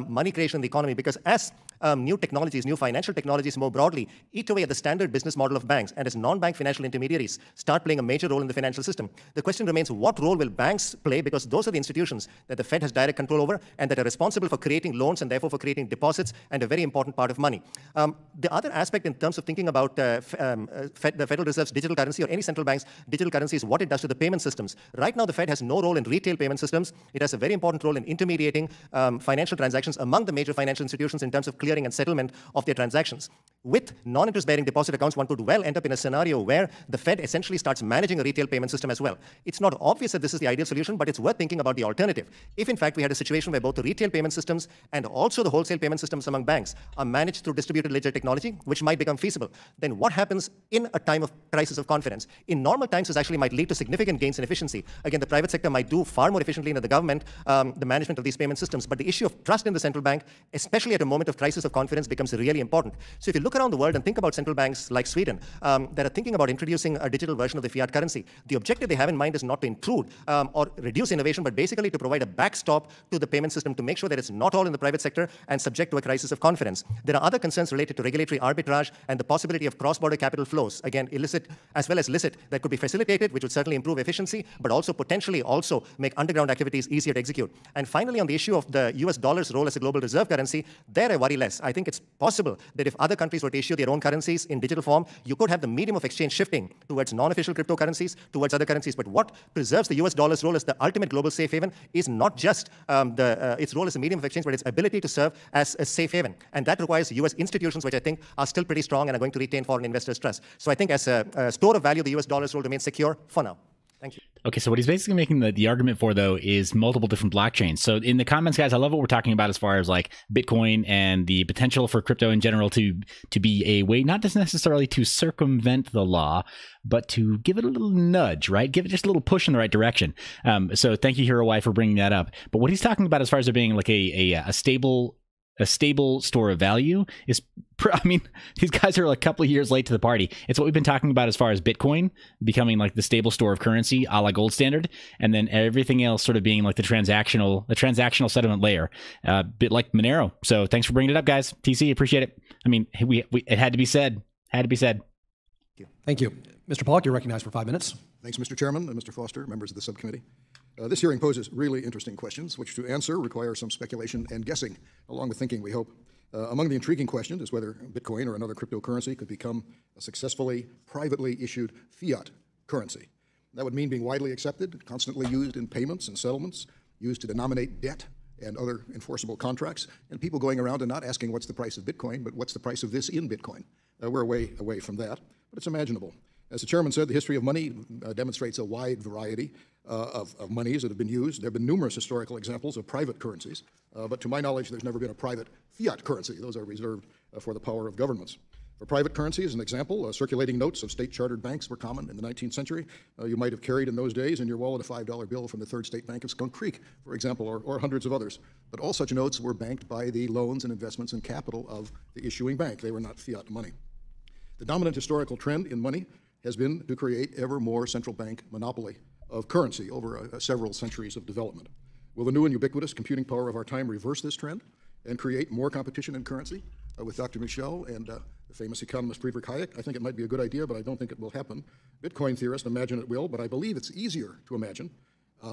money creation in the economy, because as new technologies, new financial technologies more broadly eat away at the standard business model of banks, and as non-bank financial intermediaries start playing a major role in the financial system, the question remains, what role will banks play? Because those are the institutions that the Fed has direct control over and that are responsible for creating loans and therefore for creating deposits and a very important part of money. The other aspect in terms of thinking about the Federal Reserve's digital currency or any central bank's digital currency is what it does to the payment systems. Right now, the Fed has no role in retail payment systems. It has a very important role in intermediating financial transactions among the major financial institutions in terms of clearing and settlement of their transactions. With non-interest-bearing deposit accounts, one could well end up in a scenario where the Fed essentially starts managing a retail payment system as well. It's not obvious that this is the ideal solution, but it's worth thinking about the alternative. If, in fact, we had a situation where both the retail payment systems and also the wholesale payment systems among banks are managed through distributed ledger technology, which might become feasible, then what happens in a time of crisis of confidence? In normal times, this actually might lead to significant gains in efficiency. Again, the private sector might do far more efficiently than the government the management of these payment systems. But the issue of trust in the central bank, especially at a moment of crisis of confidence, becomes really important. So if you look around the world and think about central banks like Sweden that are thinking about introducing a digital version of the fiat currency, the objective they have in mind is not to intrude or reduce innovation, but basically to provide a backstop to the payment system to make sure that it's not all in the private sector and subject to a crisis of confidence. There are other concerns related to regulatory arbitrage and the possibility of cross-border capital flows, again, illicit as well as licit, that could be facilitated, which would certainly improve efficiency, but also potentially also make underground activities easier to execute. And finally, on the issue of the US dollar's role as a global reserve currency, there I worry less. I think it's possible that if other countries were to issue their own currencies in digital form, you could have the medium of exchange shifting towards non-official cryptocurrencies, towards other currencies. But what preserves the US dollar's role as the ultimate global safe haven is not just its role as a medium of exchange, but its ability to serve as a safe haven. And that requires US institutions, which I think are still pretty strong and are going to retain foreign investors' trust. So I think as a store of value, the US dollar's role remains secure for now. Thank you. Okay, so what he's basically making the argument for, though, is multiple different blockchains. So in the comments, guys, I love what we're talking about as far as like Bitcoin and the potential for crypto in general to be a way, not just necessarily to circumvent the law, but to give it a little nudge, right? Give it just a little push in the right direction. So thank you, Hero Y, for bringing that up. But what he's talking about as far as there being like a stable store of value is, I mean, these guys are like a couple of years late to the party. It's what we've been talking about as far as Bitcoin becoming like the stable store of currency, a la gold standard, and then everything else sort of being like the transactional settlement layer, a bit like Monero. So thanks for bringing it up, guys. TC, appreciate it. I mean, it had to be said. Had to be said. Thank you. Mr. Pollock, you're recognized for 5 minutes. Thanks, Mr. Chairman and Mr. Foster, members of the subcommittee. This hearing poses really interesting questions, which to answer require some speculation and guessing, along with thinking, we hope. Among the intriguing questions is whether Bitcoin or another cryptocurrency could become a successfully privately issued fiat currency. That would mean being widely accepted, constantly used in payments and settlements, used to denominate debt and other enforceable contracts, and people going around and not asking what's the price of Bitcoin, but what's the price of this in Bitcoin. We're way away from that, but it's imaginable. As the chairman said, the history of money demonstrates a wide variety of monies that have been used. There have been numerous historical examples of private currencies, but to my knowledge, there's never been a private fiat currency. Those are reserved for the power of governments. For private currency, as an example, circulating notes of state-chartered banks were common in the 19th century. You might have carried in those days in your wallet a $5 bill from the Third State Bank of Skunk Creek, for example, or hundreds of others. But all such notes were banked by the loans and investments and capital of the issuing bank. They were not fiat money. The dominant historical trend in money has been to create ever more central bank monopoly of currency over several centuries of development. Will the new and ubiquitous computing power of our time reverse this trend and create more competition in currency? With Dr. Michele and the famous economist Friedrich Hayek, I think it might be a good idea, but I don't think it will happen. Bitcoin theorists imagine it will, but I believe it's easier to imagine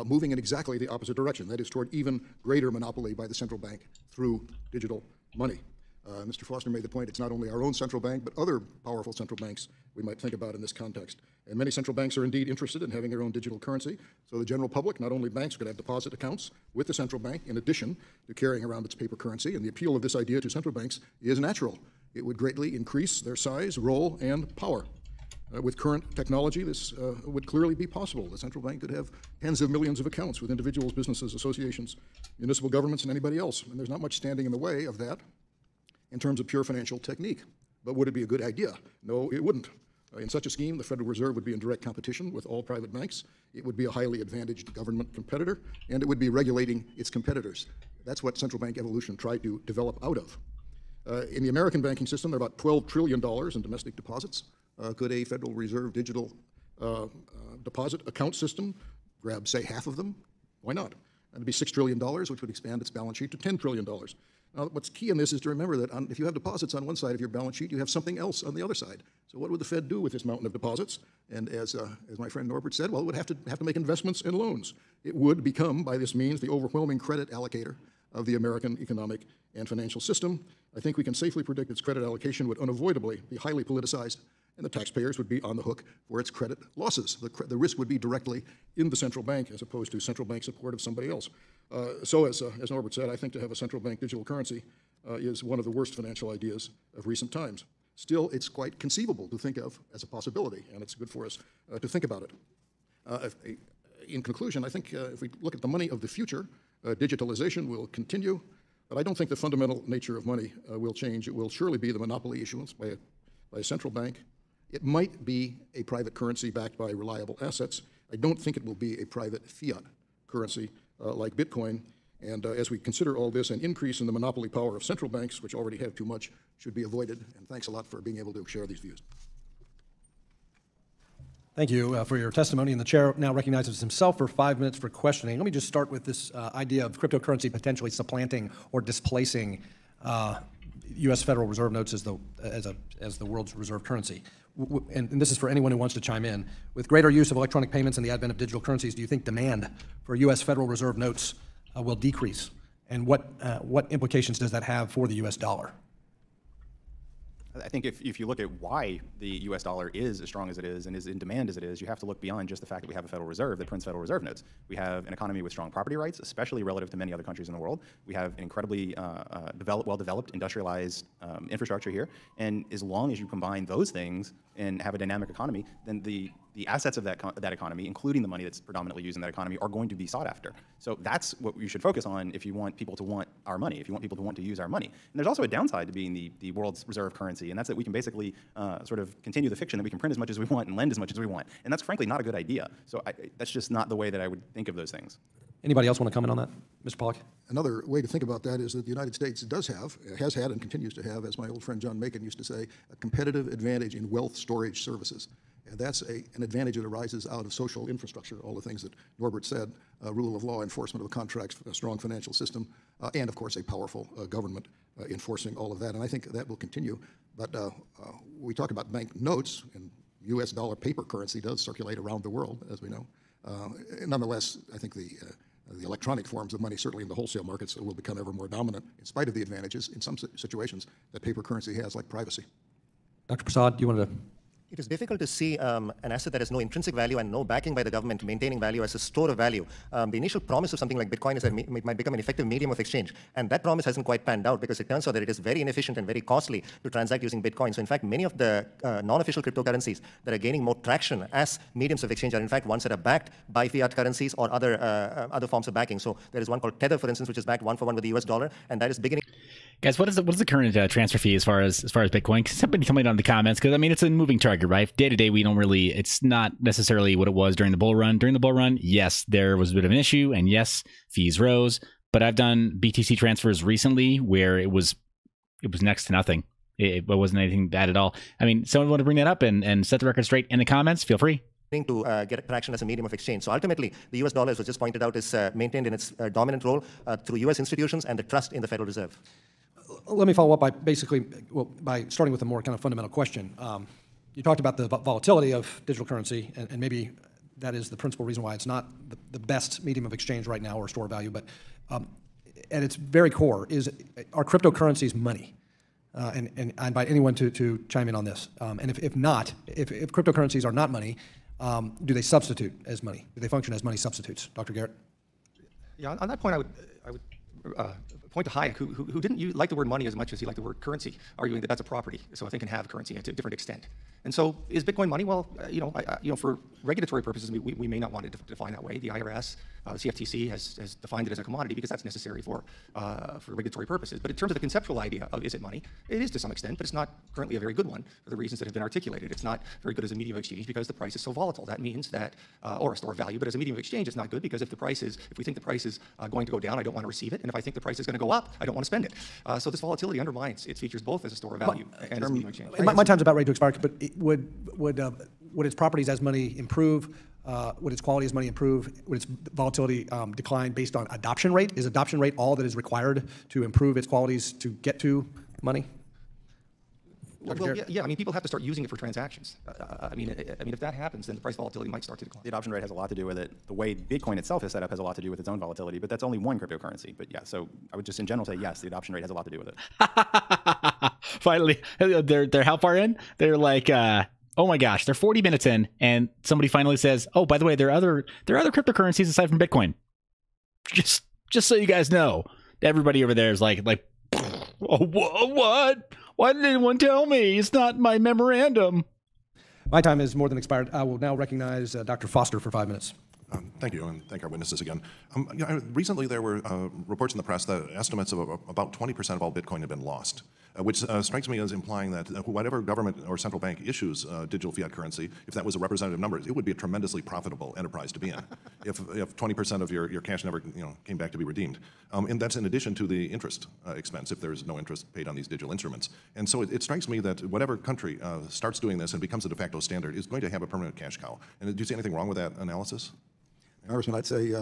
moving in exactly the opposite direction, that is toward even greater monopoly by the central bank through digital money. Mr. Foster made the point it's not only our own central bank, but other powerful central banks we might think about in this context. And many central banks are indeed interested in having their own digital currency, so the general public, not only banks, could have deposit accounts with the central bank in addition to carrying around its paper currency. And the appeal of this idea to central banks is natural. It would greatly increase their size, role, and power. With current technology, this would clearly be possible. The central bank could have tens of millions of accounts with individuals, businesses, associations, municipal governments, and anybody else. And there's not much standing in the way of that in terms of pure financial technique. But would it be a good idea? No, it wouldn't. In such a scheme, the Federal Reserve would be in direct competition with all private banks. It would be a highly advantaged government competitor, and it would be regulating its competitors. That's what central bank evolution tried to develop out of. In the American banking system, there are about $12 trillion in domestic deposits. Could a Federal Reserve digital deposit account system grab, say, half of them? Why not? That'd be $6 trillion, which would expand its balance sheet to $10 trillion. Now, what's key in this is to remember that if you have deposits on one side of your balance sheet, you have something else on the other side. So what would the Fed do with this mountain of deposits? And as my friend Norbert said, well, it would have to make investments in loans. It would become, by this means, the overwhelming credit allocator of the American economic and financial system. I think we can safely predict its credit allocation would unavoidably be highly politicized, and the taxpayers would be on the hook for its credit losses. The risk would be directly in the central bank as opposed to central bank support of somebody else. So as Norbert said, I think to have a central bank digital currency is one of the worst financial ideas of recent times. Still, it's quite conceivable to think of as a possibility, and it's good for us to think about it. In conclusion, I think if we look at the money of the future, digitalization will continue, but I don't think the fundamental nature of money will change. It will surely be the monopoly issuance by a central bank. It might be a private currency backed by reliable assets. I don't think it will be a private fiat currency like Bitcoin. And as we consider all this, an increase in the monopoly power of central banks, which already have too much, should be avoided. And thanks a lot for being able to share these views. Thank you for your testimony. And the chair now recognizes himself for 5 minutes for questioning. Let me just start with this idea of cryptocurrency potentially supplanting or displacing U.S. Federal Reserve notes as the world's reserve currency. And this is for anyone who wants to chime in. With greater use of electronic payments and the advent of digital currencies, do you think demand for U.S. Federal Reserve notes will decrease? And what implications does that have for the U.S. dollar? I think if you look at why the U.S. dollar is as strong as it is and is in demand as it is, you have to look beyond just the fact that we have a Federal Reserve that prints Federal Reserve notes. We have an economy with strong property rights, especially relative to many other countries in the world. We have an incredibly well-developed, industrialized infrastructure here. And as long as you combine those things and have a dynamic economy, then the assets of that economy, including the money that's predominantly used in that economy, are going to be sought after. So that's what you should focus on if you want people to want our money, if you want people to want to use our money. And there's also a downside to being the world's reserve currency, and that's that we can basically sort of continue the fiction that we can print as much as we want and lend as much as we want. And that's frankly not a good idea. So that's just not the way that I would think of those things. Anybody else want to comment on that? Mr. Pollock? Another way to think about that is that the United States has had and continues to have, as my old friend John Macon used to say, a competitive advantage in wealth storage services. And that's an advantage that arises out of social infrastructure, all the things that Norbert said, rule of law, enforcement of contracts, a strong financial system, and of course a powerful government enforcing all of that. And I think that will continue. But we talk about bank notes, and U.S. dollar paper currency does circulate around the world, as we know. Nonetheless, I think the electronic forms of money, certainly in the wholesale markets, will become ever more dominant, in spite of the advantages in some situations that paper currency has, like privacy. Dr. Prasad, you wanted to... It is difficult to see an asset that has no intrinsic value and no backing by the government maintaining value as a store of value. The initial promise of something like Bitcoin is that it might become an effective medium of exchange. And that promise hasn't quite panned out because it turns out that it is very inefficient and very costly to transact using Bitcoin. So in fact, many of the non-official cryptocurrencies that are gaining more traction as mediums of exchange are in fact ones that are backed by fiat currencies or other forms of backing. So there is one called Tether, for instance, which is backed one-for-one with the US dollar, and that is beginning. Guys, what is the current transfer fee as far as Bitcoin? Somebody tell me down in the comments, because I mean it's a moving target, right? Day to day, we don't really. It's not necessarily what it was during the bull run. During the bull run, yes, there was a bit of an issue, and yes, fees rose. But I've done BTC transfers recently where it was next to nothing. It wasn't anything bad at all. I mean, someone want to bring that up and set the record straight in the comments? Feel free. To get traction as a medium of exchange. So ultimately, the US dollar, as was just pointed out, is maintained in its dominant role through US institutions and the trust in the Federal Reserve. Let me follow up by starting with a more kind of fundamental question. You talked about the volatility of digital currency, and maybe that is the principal reason why it's not the best medium of exchange right now or store of value. But at its very core are cryptocurrencies money? And I invite anyone to chime in on this. And if not, if cryptocurrencies are not money, do they substitute as money? Do they function as money substitutes? Dr. Garrett? Yeah, on that point, I would point to Hayek, who didn't like the word money as much as he liked the word currency, arguing that that's a property, so a thing can have currency to a different extent. And so, is Bitcoin money? Well, for regulatory purposes, we may not want it to define that way. The IRS, the CFTC has defined it as a commodity because that's necessary for regulatory purposes. But in terms of the conceptual idea of is it money, it is to some extent, but it's not currently a very good one for the reasons that have been articulated. It's not very good as a medium of exchange because the price is so volatile. That means that, or a store of value, but as a medium of exchange, it's not good because if we think the price is going to go down, I don't want to receive it, and if I think the price is going to go up, I don't want to spend it. So this volatility undermines its features both as a store of value and as a medium of exchange. My time's about ready to expire, but would its properties as money improve? Would its quality as money improve? Would its volatility decline based on adoption rate? Is adoption rate all that is required to improve its qualities to get to money? Well, yeah. I mean, people have to start using it for transactions. I mean, if that happens, then the price volatility might start to decline. The adoption rate has a lot to do with it. The way Bitcoin itself is set up has a lot to do with its own volatility, but that's only one cryptocurrency. But yeah, so I would just in general say yes, the adoption rate has a lot to do with it. Finally, they're how far in? They're like, oh my gosh, they're 40 minutes in, and somebody finally says, oh, by the way, there are other cryptocurrencies aside from Bitcoin. Just so you guys know, everybody over there is like, oh, what? Why didn't anyone tell me? It's not my memorandum. My time is more than expired. I will now recognize Dr. Foster for 5 minutes. Thank you, and thank our witnesses again. Recently, there were reports in the press that estimates of about 20% of all Bitcoin had been lost, which strikes me as implying that whatever government or central bank issues digital fiat currency, if that was a representative number, it would be a tremendously profitable enterprise to be in. If 20% of your cash never came back to be redeemed, and that's in addition to the interest expense if there's no interest paid on these digital instruments. And so it strikes me that whatever country starts doing this and becomes a de facto standard is going to have a permanent cash cow. And do you see anything wrong with that analysis? Congressman, I'd say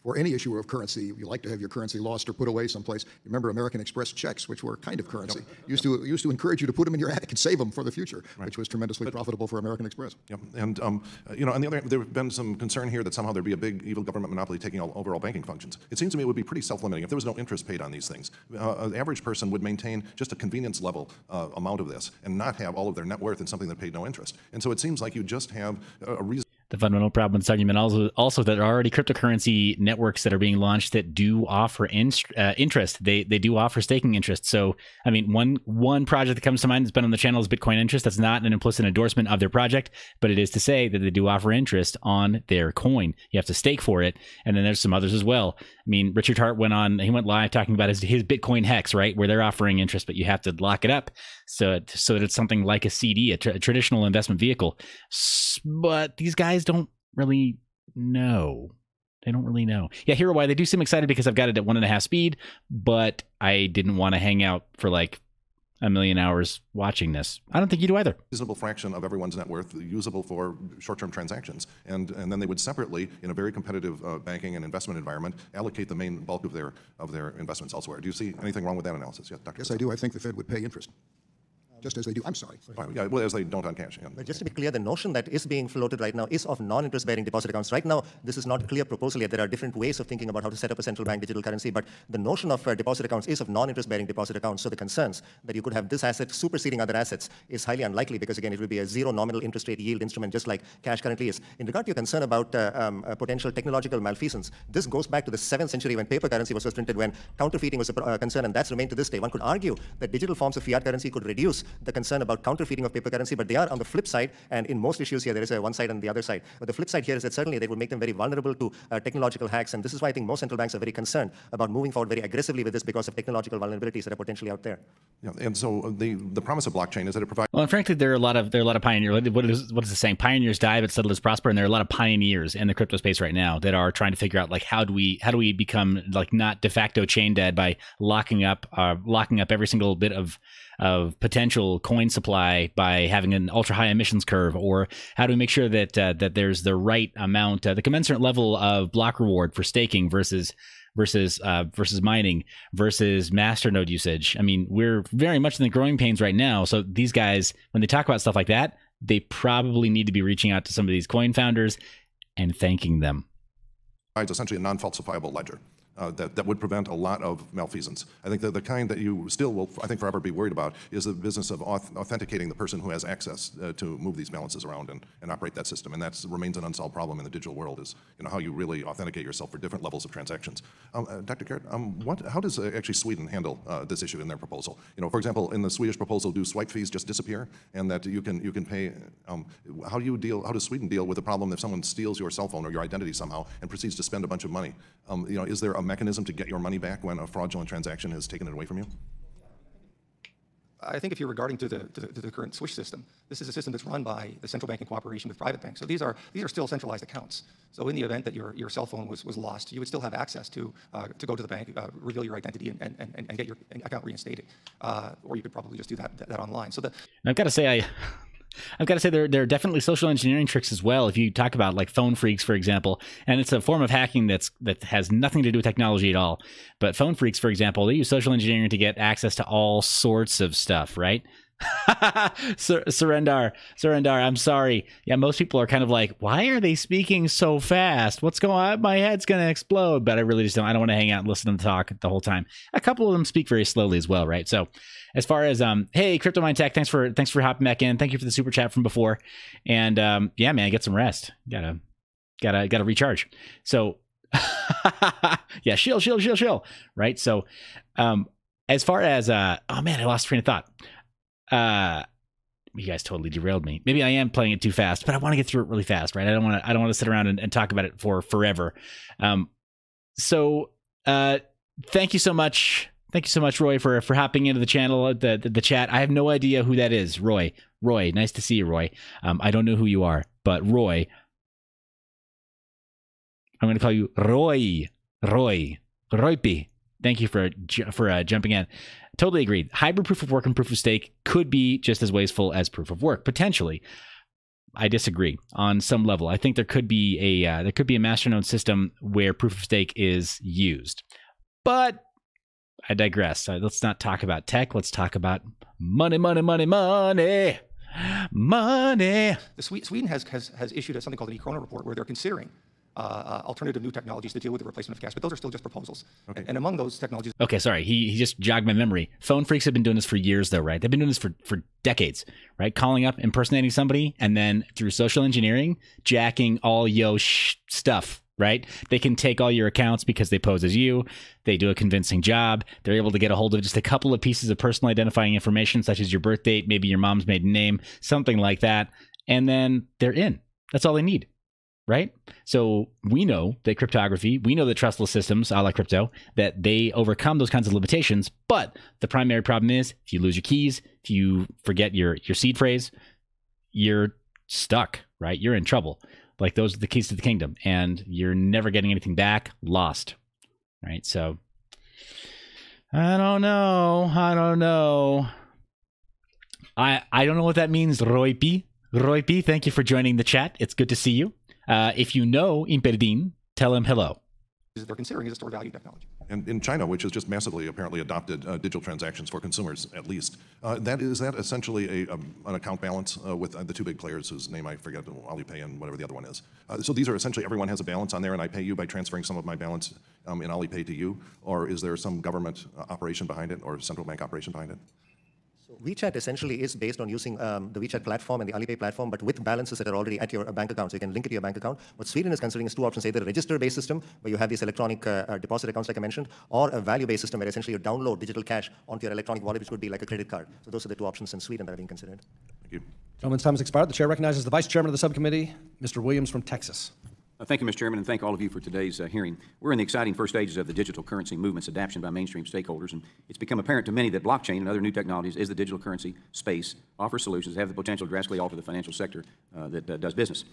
for any issuer of currency, you like to have your currency lost or put away someplace. Remember American Express checks, which were kind of currency. Used to encourage you to put them in your attic and save them for the future, which was tremendously profitable for American Express. Yep. And on the other hand, there have been some concern here that somehow there'd be a big evil government monopoly taking over all banking functions. It seems to me it would be pretty self-limiting if there was no interest paid on these things. An average person would maintain just a convenience level amount of this and not have all of their net worth in something that paid no interest. And so it seems like you just have a reason. The fundamental problem with this argument also that there are already cryptocurrency networks that are being launched that do offer interest. They do offer staking interest. So, I mean, one project that comes to mind that's been on the channel is Bitcoin Interest. That's not an implicit endorsement of their project, but it is to say that they do offer interest on their coin. You have to stake for it. And then there's some others as well. I mean, Richard Hart went live talking about his Bitcoin Hex, right? Where they're offering interest, but you have to lock it up so that it's something like a CD, a traditional investment vehicle. But these guys don't really know. They don't really know. Yeah, Hero Y, they do seem excited because I've got it at 1.5 speed, but I didn't want to hang out for like a million hours watching this. I don't think you do either. Reasonable fraction of everyone's net worth usable for short-term transactions. And then they would separately, in a very competitive banking and investment environment, allocate the main bulk of their investments elsewhere. Do you see anything wrong with that analysis? Yeah, Dr. Yes, I do. I think the Fed would pay interest. Just as they do. I'm sorry. Yeah, well, as they don't on cash. Yeah. But just to be clear, the notion that is being floated right now is of non-interest-bearing deposit accounts. Right now, this is not a clear proposal yet. There are different ways of thinking about how to set up a central bank digital currency, but the notion of deposit accounts is of non-interest-bearing deposit accounts. So the concerns that you could have this asset superseding other assets is highly unlikely because, again, it will be a zero nominal interest rate yield instrument, just like cash currently is. In regard to your concern about potential technological malfeasance, this goes back to the 7th century when paper currency was first printed, when counterfeiting was a concern, and that's remained to this day. One could argue that digital forms of fiat currency could reduce the concern about counterfeiting of paper currency, but they are on the flip side, and in most issues here, there is a one side and the other side. But the flip side here is that certainly they would make them very vulnerable to technological hacks, and this is why I think most central banks are very concerned about moving forward very aggressively with this because of technological vulnerabilities that are potentially out there. Yeah, and so the promise of blockchain is that it provides. Well, and frankly, there are a lot of pioneers. What is the saying? Pioneers die, but settlers prosper. And there are a lot of pioneers in the crypto space right now that are trying to figure out like how do we become like not de facto chain dead by locking up every single bit of potential coin supply by having an ultra high emissions curve, or how do we make sure that that there's the right amount, the commensurate level of block reward for staking versus mining versus masternode usage. I mean, we're very much in the growing pains right now. So these guys, when they talk about stuff like that, they probably need to be reaching out to some of these coin founders and thanking them. It's essentially a non-falsifiable ledger. That would prevent a lot of malfeasance. I think that the kind that you still will, I think, forever be worried about is the business of authenticating the person who has access to move these balances around and operate that system. And that remains an unsolved problem in the digital world, is how you really authenticate yourself for different levels of transactions. Dr. Garrett, how does actually Sweden handle this issue in their proposal? For example, in the Swedish proposal, do swipe fees just disappear, and that you can pay? How does Sweden deal with the problem if someone steals your cell phone or your identity somehow and proceeds to spend a bunch of money? Is there a mechanism to get your money back when a fraudulent transaction has taken it away from you? I think if you're regarding to the current Swish system, this is a system that's run by the central bank in cooperation with private banks. So these are still centralized accounts. So in the event that your cell phone was lost, you would still have access to go to the bank, reveal your identity, and get your account reinstated. Or you could probably just do that online. So I've got to say, there are definitely social engineering tricks as well. If you talk about like phone phreaks, for example, and it's a form of hacking that has nothing to do with technology at all. But phone phreaks, for example, they use social engineering to get access to all sorts of stuff, right? Surrender, I'm sorry. Yeah, most people are kind of like, why are they speaking so fast? What's going on? My head's going to explode. But I really just don't want to hang out and listen to them talk the whole time. A couple of them speak very slowly as well, right? So as far as, hey, Crypto Mind Tech, thanks for hopping back in. Thank you for the super chat from before. And yeah, man, get some rest. Gotta recharge. So yeah, chill. Right? So as far as, oh man, I lost train of thought. You guys totally derailed me. Maybe I am playing it too fast, but I want to get through it really fast, right? I don't want to sit around and talk about it for forever. So thank you so much. Thank you so much, Roy, for hopping into the channel, the chat. I have no idea who that is. Roy, nice to see you, Roy. I don't know who you are, but Roy, I'm going to call you Roypy. Thank you for jumping in. Totally agreed. Hybrid proof of work and proof of stake could be just as wasteful as proof of work, potentially. I disagree on some level. I think there could be a masternode system where proof of stake is used, but I digress. Let's not talk about tech. Let's talk about money. Sweden has issued something called an e-krona report where they're considering alternative new technologies to deal with the replacement of cash, but those are still just proposals. Okay. And among those technologies... Okay, sorry. He just jogged my memory. Phone phreaks have been doing this for years, though, right? They've been doing this for decades, right? Calling up, impersonating somebody, and then through social engineering, jacking all stuff, right? They can take all your accounts because they pose as you. They do a convincing job. They're able to get a hold of just a couple of pieces of personal identifying information, such as your birth date, maybe your mom's maiden name, something like that, and then they're in. That's all they need. Right? So we know that cryptography, we know that trustless systems, a la crypto, that they overcome those kinds of limitations. But the primary problem is if you lose your keys, if you forget your seed phrase, you're stuck, right? You're in trouble. Like those are the keys to the kingdom, and you're never getting anything back, lost, right? So I don't know. I don't know what that means, Roypy. Roypy, thank you for joining the chat. It's good to see you. If you know Imperdin, tell him hello. They're considering is a stored value technology. And in China, which has just massively apparently adopted digital transactions for consumers, at least, is that essentially an account balance with the two big players whose name I forget, Alipay and whatever the other one is. So these are essentially everyone has a balance on there, and I pay you by transferring some of my balance in Alipay to you, or is there some government operation behind it or central bank operation behind it? WeChat essentially is based on using the WeChat platform and the Alipay platform, but with balances that are already at your bank account, so you can link it to your bank account. What Sweden is considering is two options, either a register-based system, where you have these electronic deposit accounts like I mentioned, or a value-based system where essentially you download digital cash onto your electronic wallet, which would be like a credit card. So those are the two options in Sweden that are being considered. Thank you. Gentleman's time has expired. The chair recognizes the vice chairman of the subcommittee, Mr. Williams from Texas. Thank you, Mr. Chairman, and thank all of you for today's hearing. We're in the exciting first stages of the digital currency movement's adoption by mainstream stakeholders, and it's become apparent to many that blockchain and other new technologies as the digital currency space offer solutions that have the potential to drastically alter the financial sector that does business.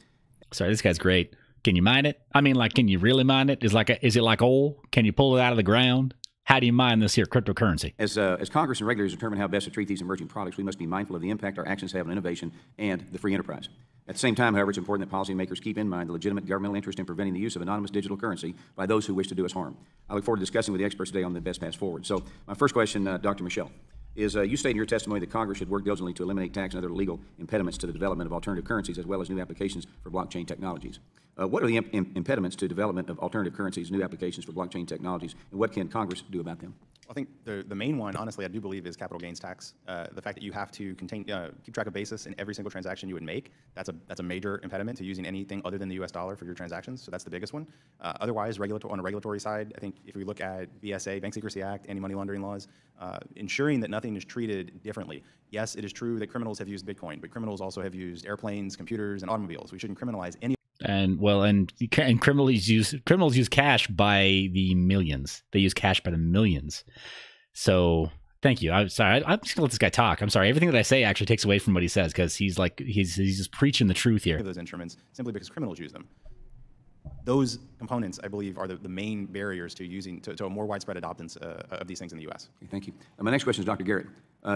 Sorry, this guy's great. Can you mine it? I mean, like, can you really mine it? Is it like oil? Can you pull it out of the ground? How do you mine this here cryptocurrency? As Congress and regulators determine how best to treat these emerging products, we must be mindful of the impact our actions have on innovation and the free enterprise. At the same time, however, it's important that policymakers keep in mind the legitimate governmental interest in preventing the use of anonymous digital currency by those who wish to do us harm. I look forward to discussing with the experts today on the best path forward. So my first question, Dr. Michele, is you state in your testimony that Congress should work diligently to eliminate tax and other legal impediments to the development of alternative currencies as well as new applications for blockchain technologies. What are the impediments to development of alternative currencies, new applications for blockchain technologies, and what can Congress do about them? I think the main one, honestly, I do believe is capital gains tax. The fact that you have to keep track of basis in every single transaction you would make, that's a major impediment to using anything other than the U.S. dollar for your transactions. So that's the biggest one. Otherwise, on a regulatory side, I think if we look at BSA, Bank Secrecy Act, anti-money laundering laws, ensuring that nothing is treated differently. Yes, it is true that criminals have used Bitcoin, but criminals also have used airplanes, computers, and automobiles. We shouldn't criminalize any. And criminals use cash by the millions. They use cash by the millions. So thank you. I'm sorry. I'm just gonna let this guy talk. I'm sorry. Everything that I say actually takes away from what he says because he's just preaching the truth here. Those instruments simply because criminals use them. Those components, I believe, are the main barriers to using to a more widespread adoption of these things in the U.S. Okay, thank you. My next question is Dr. Garrett.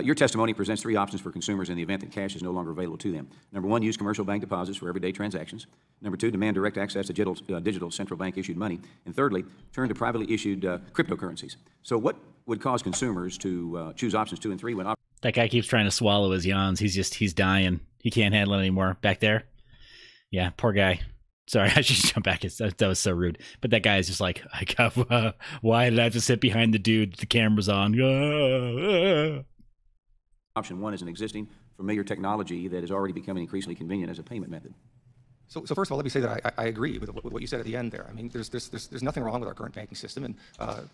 Your testimony presents three options for consumers in the event that cash is no longer available to them. Number one, use commercial bank deposits for everyday transactions. Number two, demand direct access to digital central bank issued money. And thirdly, turn to privately issued cryptocurrencies. So what would cause consumers to choose options 2 and 3 when that guy keeps trying to swallow his yawns? He's dying. He can't handle it anymore. Back there. Yeah, poor guy. Sorry, I should jump back. That was so rude. But that guy is just like, why did I have to sit behind the dude the camera's on? Option 1 is an existing familiar technology that is already becoming increasingly convenient as a payment method. So first of all, let me say that I agree with what you said at the end there. I mean, there's nothing wrong with our current banking system, and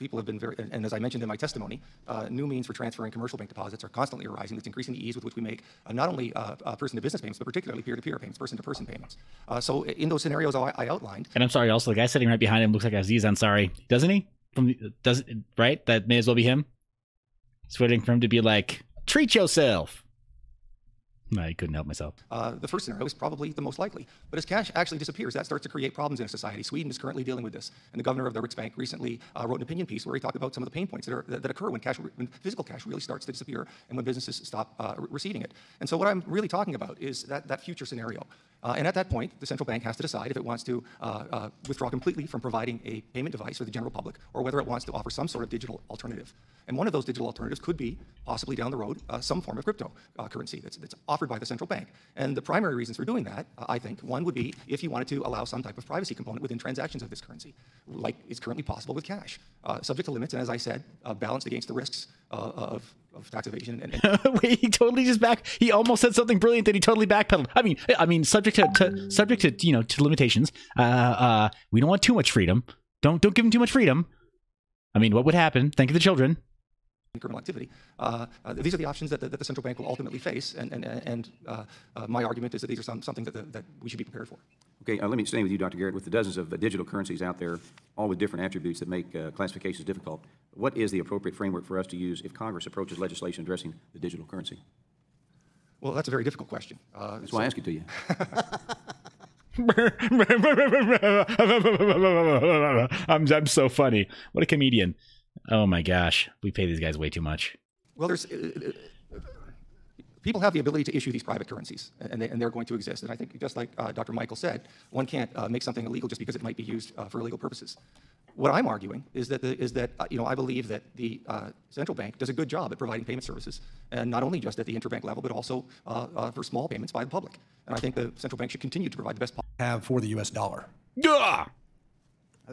people have been and as I mentioned in my testimony, new means for transferring commercial bank deposits are constantly arising. That's increasing the ease with which we make not only person-to-business payments, but particularly peer-to-peer payments, person-to-person payments. So in those scenarios I outlined. And I'm sorry, also, the guy sitting right behind him looks like Aziz Ansari, doesn't he? Right? That may as well be him. It's waiting for him to be like, treat yourself. I couldn't help myself. The first scenario is probably the most likely. But as cash actually disappears, that starts to create problems in a society. Sweden is currently dealing with this. And the governor of the Riksbank recently wrote an opinion piece where he talked about some of the pain points that occur when physical cash really starts to disappear and when businesses stop receiving it. And so what I'm really talking about is that future scenario. And at that point, the central bank has to decide if it wants to withdraw completely from providing a payment device for the general public or whether it wants to offer some sort of digital alternative. And one of those digital alternatives could be, possibly down the road, some form of cryptocurrency that's offered by the central bank. And the primary reasons for doing that, I think, one would be if you wanted to allow some type of privacy component within transactions of this currency, like is currently possible with cash, subject to limits, and as I said, balanced against the risks of tax evasion. Wait, he totally just he almost said something brilliant that he totally backpedaled. I mean, subject to limitations. We don't want too much freedom. Don't give him too much freedom. I mean, what would happen? Think of the children. Criminal activity. These are the options that the central bank will ultimately face, and my argument is that these are something that we should be prepared for. Okay, let me stay with you, Dr. Garrett. With the dozens of digital currencies out there, all with different attributes that make classifications difficult, what is the appropriate framework for us to use if Congress approaches legislation addressing the digital currency? Well, that's a very difficult question. That's why I ask it to you. I'm so funny. What a comedian. Oh my gosh, we pay these guys way too much. Well, there's people have the ability to issue these private currencies, and they're going to exist. And I think, just like Dr. Michael said, one can't make something illegal just because it might be used for illegal purposes. What I'm arguing is that I believe that the central bank does a good job at providing payment services, and not only just at the interbank level, but also for small payments by the public. And I think the central bank should continue to provide the best have for the U.S. dollar. Yeah.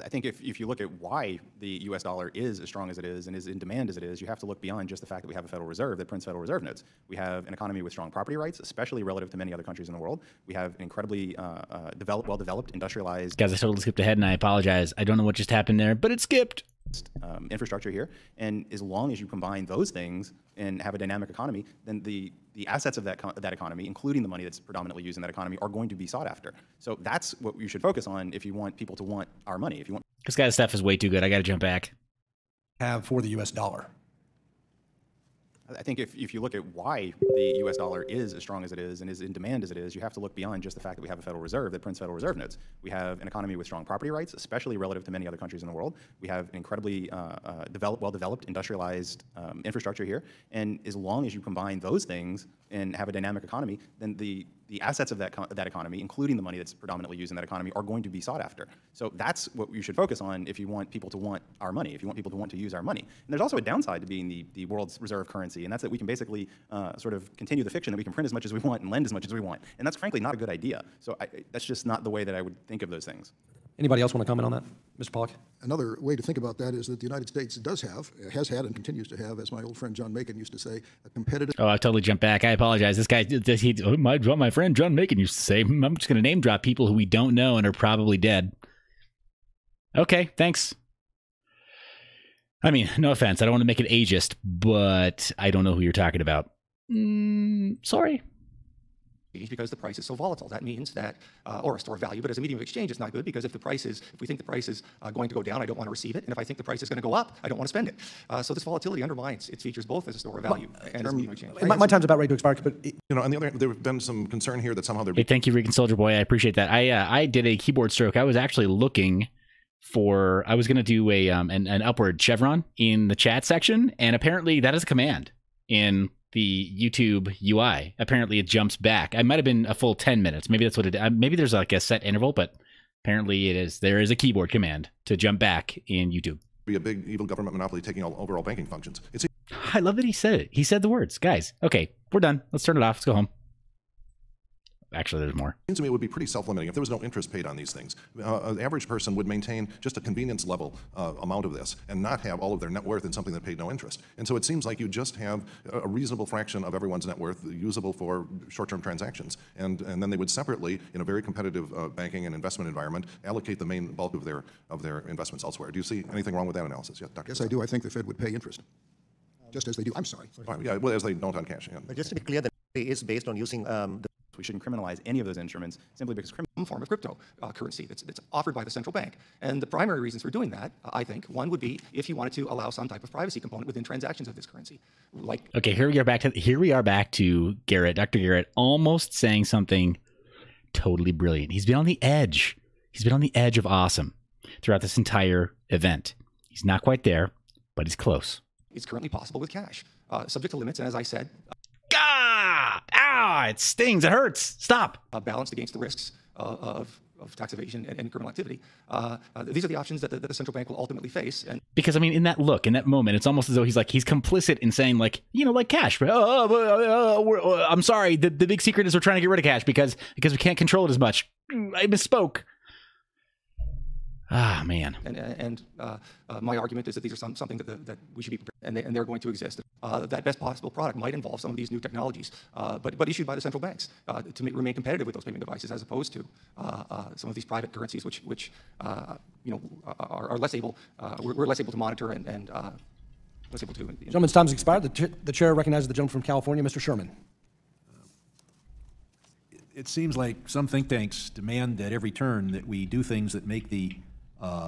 I think if you look at why the U.S. dollar is as strong as it is and is in demand as it is, you have to look beyond just the fact that we have a Federal Reserve that prints Federal Reserve notes. We have an economy with strong property rights, especially relative to many other countries in the world. We have an incredibly well-developed, industrialized... Guys, I totally skipped ahead, and I apologize. I don't know what just happened there, but it skipped. Infrastructure here. And as long as you combine those things and have a dynamic economy, then the assets of that economy, including the money that's predominantly used in that economy, are going to be sought after. So that's what you should focus on if you want people to want our money. If you want This guy's stuff is way too good. I got to jump back. Have for the U.S. dollar. I think if you look at why the U.S. dollar is as strong as it is and is in demand as it is, you have to look beyond just the fact that we have a Federal Reserve that prints Federal Reserve notes. We have an economy with strong property rights, especially relative to many other countries in the world. We have an incredibly well-developed, industrialized infrastructure here. And as long as you combine those things and have a dynamic economy, then the assets of that economy, including the money that's predominantly used in that economy, are going to be sought after. So that's what you should focus on if you want people to want our money, if you want people to want to use our money. And there's also a downside to being the world's reserve currency, and that's that we can basically sort of continue the fiction that we can print as much as we want and lend as much as we want. And that's frankly not a good idea. So that's just not the way that I would think of those things. Anybody else want to comment on that? Mr. Pollock? Another way to think about that is that the United States has had and continues to have, as my old friend John Macon used to say, a competitive... Oh, I totally jumped back. I apologize. This guy, what my friend John Macon used to say. I'm just going to name drop people who we don't know and are probably dead. Okay, thanks. I mean, no offense. I don't want to make it ageist, but I don't know who you're talking about. Sorry. Because the price is so volatile. That means that, or a store of value, but as a medium of exchange, it's not good because if we think the price is going to go down, I don't want to receive it. And if I think the price is going to go up, I don't want to spend it. So this volatility undermines its features both as a store of value and as a medium of exchange. My time's about ready to expire, but... On the other hand, there have been some concern here that somehow they're... Hey, thank you, Rican Soldier Boy. I appreciate that. I did a keyboard stroke. I was actually looking for... I was going to do an upward chevron in the chat section, and apparently that is a command in the YouTube UI. Apparently it jumps back. I might have been a full 10 minutes. Maybe that's what it... Maybe there's like a set interval, but apparently it is. There is a keyboard command to jump back in YouTube. Be a big evil government monopoly taking over all banking functions. I love that he said it. He said the words. Guys, okay, we're done. Let's turn it off. Let's go home. Actually, there's more. It seems to me it would be pretty self-limiting if there was no interest paid on these things. An average person would maintain just a convenience level amount of this and not have all of their net worth in something that paid no interest. And so it seems like you just have a reasonable fraction of everyone's net worth usable for short-term transactions. And then they would separately, in a very competitive banking and investment environment, allocate the main bulk of their investments elsewhere. Do you see anything wrong with that analysis? Yeah, Dr. Yes, I do. I think the Fed would pay interest, just as they do. I'm sorry. Yeah, well, as they don't on cash. Yeah. But just to be clear, that is based on using We shouldn't criminalize any of those instruments simply because some form of crypto currency that's offered by the central bank. And the primary reasons for doing that, I think, one would be if you wanted to allow some type of privacy component within transactions of this currency. Okay, here we are back to Garrett, Dr. Garrett, almost saying something totally brilliant. He's been on the edge. He's been on the edge of awesome throughout this entire event. He's not quite there, but he's close. It's currently possible with cash, subject to limits, and as I said, it stings. It hurts. Stop. Balanced against the risks of tax evasion and criminal activity. These are the options that the central bank will ultimately face. And because, I mean, in that moment, it's almost as though he's complicit in saying, like cash. I'm sorry. The big secret is we're trying to get rid of cash because we can't control it as much. I misspoke. Ah, man. And my argument is that these are something that we should be prepared, and they're going to exist. That best possible product might involve some of these new technologies, but issued by the central banks to remain competitive with those payment devices, as opposed to some of these private currencies, which are less able. We're less able to monitor and less able to. Gentleman's time has expired. The chair recognizes the gentleman from California, Mr. Sherman. It seems like some think tanks demand at every turn that we do things that make the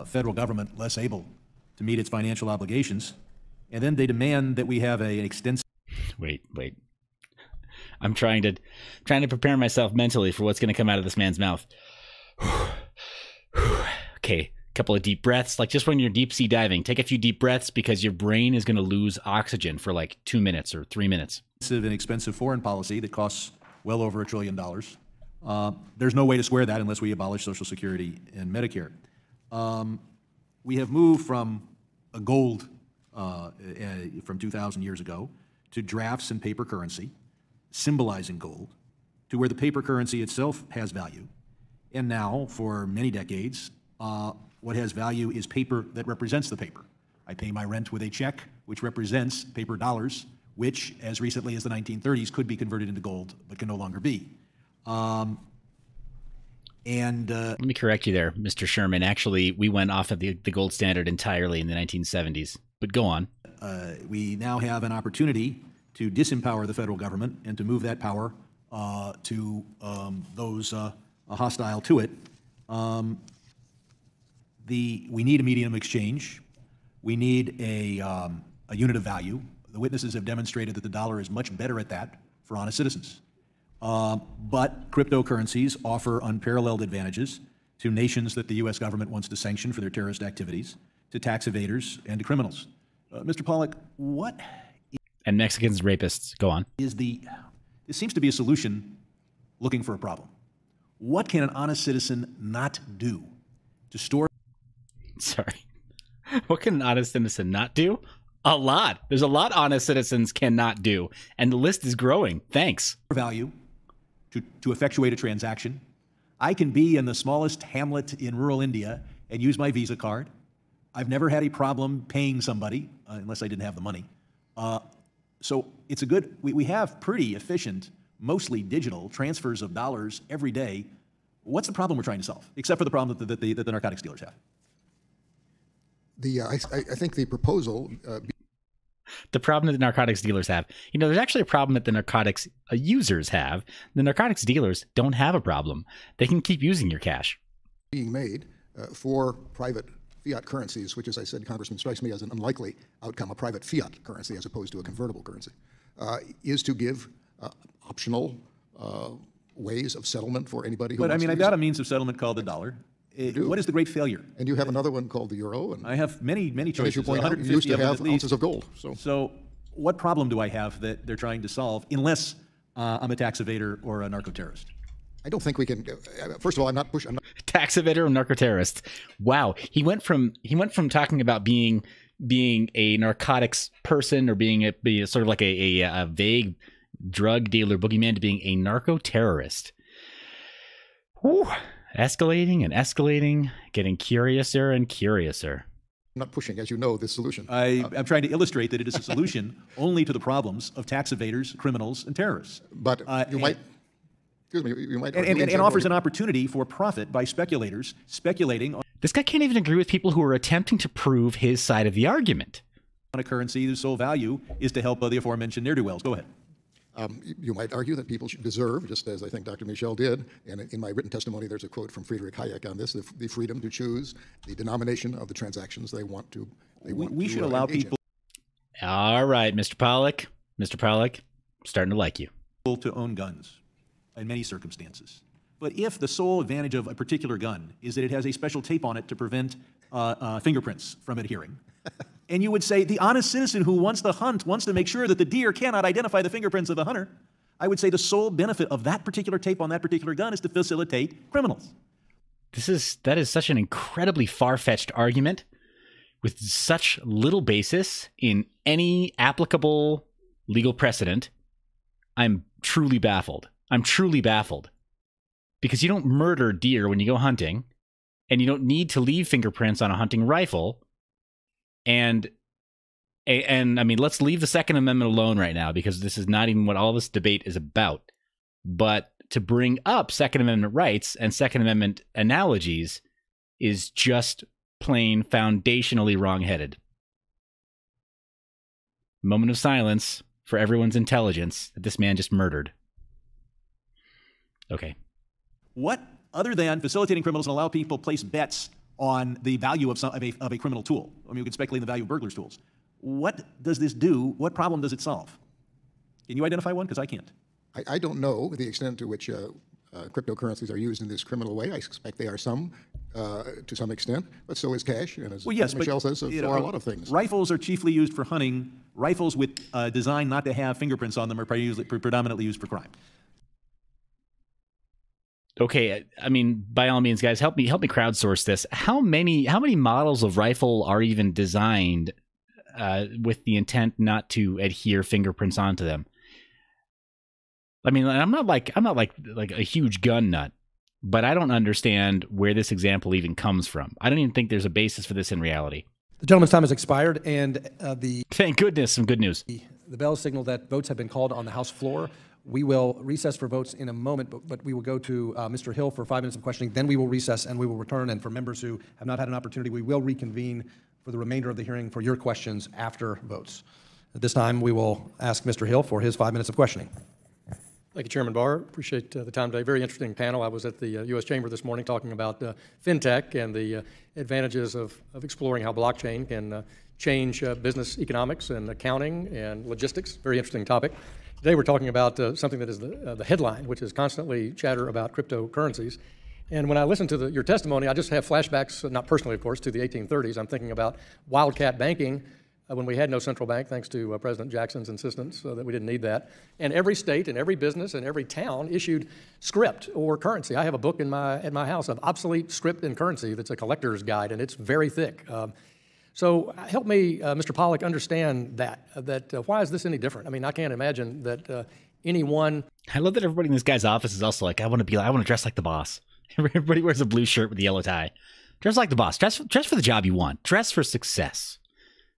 federal government less able to meet its financial obligations, and then they demand that we have an extensive... Wait. I'm trying to prepare myself mentally for what's going to come out of this man's mouth. Okay, a couple of deep breaths. Like just when you're deep sea diving, take a few deep breaths because your brain is going to lose oxygen for like 2 minutes or 3 minutes. An expensive foreign policy that costs well over $1 trillion. There's no way to square that unless we abolish Social Security and Medicare. We have moved from a gold from 2,000 years ago to drafts and paper currency, symbolizing gold, to where the paper currency itself has value. And now, for many decades, What has value is paper that represents the paper. I pay my rent with a check, which represents paper dollars, which, as recently as the 1930s, could be converted into gold, but can no longer be. Let me correct you there, Mr. Sherman. Actually, we went off of the gold standard entirely in the 1970s. But go on. We now have an opportunity to disempower the federal government and to move that power to those hostile to it. We need a medium of exchange. We need a unit of value. The witnesses have demonstrated that the dollar is much better at that for honest citizens. But cryptocurrencies offer unparalleled advantages to nations that the U.S. government wants to sanction for their terrorist activities, to tax evaders, and to criminals. Mr. Pollock, what? And Mexicans, rapists. Go on. This seems to be a solution looking for a problem. What can an honest citizen not do to store? Sorry. What can an honest citizen not do? A lot. There's a lot honest citizens cannot do, and the list is growing. Thanks. Value to effectuate a transaction. I can be in the smallest hamlet in rural India and use my Visa card. I've never had a problem paying somebody, unless I didn't have the money. So it's a good, we have pretty efficient, mostly digital transfers of dollars every day. What's the problem we're trying to solve, except for the problem that the narcotics dealers have? I think the proposal... The problem that the narcotics dealers have. You know, there's actually a problem that the narcotics users have. The narcotics dealers don't have a problem. They can keep using your cash. Being made for private fiat currencies, which, as I said, Congressman, strikes me as an unlikely outcome, a private fiat currency as opposed to a convertible currency, is to give optional ways of settlement for anybody who wants to use I've got a means of settlement called the dollar. What is the great failure? And you have another one called the euro. And I have many choices. As you point out, you used to have ounces of gold. So what problem do I have that they're trying to solve, unless I'm a tax evader or a narco-terrorist? I don't think we can. First of all, I'm not pushing. Tax evader or narco-terrorist. Wow, he went from talking about being a narcotics person or being sort of like a vague drug dealer boogeyman to being a narco-terrorist. Whew. Escalating and escalating, getting curiouser and curiouser. I'm not pushing, as you know, this solution. I'm trying to illustrate that it is a solution only to the problems of tax evaders, criminals, and terrorists. But you might... Excuse me, you might... And offers an opportunity for profit by speculators speculating on... This guy can't even agree with people who are attempting to prove his side of the argument. ...on a currency whose sole value is to help the aforementioned ne'er-do-wells. Go ahead. You might argue that people should deserve, just as I think Dr. Michele did, and in my written testimony there's a quote from Friedrich Hayek on this, the freedom to choose the denomination of the transactions they want to we should allow people... All right, Mr. Pollock. Mr. Pollock, I'm starting to like you. ...to own guns in many circumstances. But if the sole advantage of a particular gun is that it has a special tape on it to prevent fingerprints from adhering, and you would say the honest citizen who wants to hunt wants to make sure that the deer cannot identify the fingerprints of the hunter, I would say the sole benefit of that particular tape on that particular gun is to facilitate criminals. That is such an incredibly far-fetched argument with such little basis in any applicable legal precedent. I'm truly baffled. Because you don't murder deer when you go hunting, and you don't need to leave fingerprints on a hunting rifle. And I mean, let's leave the Second Amendment alone right now, because this is not even what all this debate is about. But to bring up Second Amendment rights and Second Amendment analogies is just plain foundationally wrong-headed. Moment of silence for everyone's intelligence that this man just murdered. Okay. What, other than facilitating criminals and allow people to place bets on the value of a criminal tool? I mean, we could speculate on the value of burglars' tools. What does this do? What problem does it solve? Can you identify one? Because I can't. I don't know the extent to which cryptocurrencies are used in this criminal way. I suspect they are to some extent, but so is cash. And as Michele says, so are a lot of things. Rifles are chiefly used for hunting. Rifles with designed not to have fingerprints on them are predominantly used for crime. Okay, I mean, by all means, guys, help me crowdsource this. How many models of rifle are even designed with the intent not to adhere fingerprints onto them? I mean, I'm not like a huge gun nut, but I don't understand where this example even comes from. I don't even think there's a basis for this in reality. The gentleman's time has expired, and Thank goodness, some good news. the bells signal that votes have been called on the House floor. We will recess for votes in a moment, but we will go to Mr. Hill for 5 minutes of questioning. Then we will recess and we will return. And for members who have not had an opportunity, we will reconvene for the remainder of the hearing for your questions after votes. At this time, we will ask Mr. Hill for his 5 minutes of questioning. Thank you, Chairman Barr. Appreciate the time today. Very interesting panel. I was at the U.S. Chamber this morning talking about fintech and the advantages of exploring how blockchain can change business economics and accounting and logistics. Very interesting topic. Today we're talking about something that is the headline, which is constantly chatter about cryptocurrencies. And when I listen to your testimony, I just have flashbacks, not personally, of course, to the 1830s. I'm thinking about wildcat banking when we had no central bank, thanks to President Jackson's insistence that we didn't need that. And every state and every business and every town issued script or currency. I have a book at my house of obsolete script and currency that's a collector's guide, and it's very thick. So help me, Mr. Pollock, understand that why is this any different? I mean, I can't imagine that anyone. I love that everybody in this guy's office is also like, I want to dress like the boss. Everybody wears a blue shirt with a yellow tie. Dress like the boss. Dress for the job you want. Dress for success.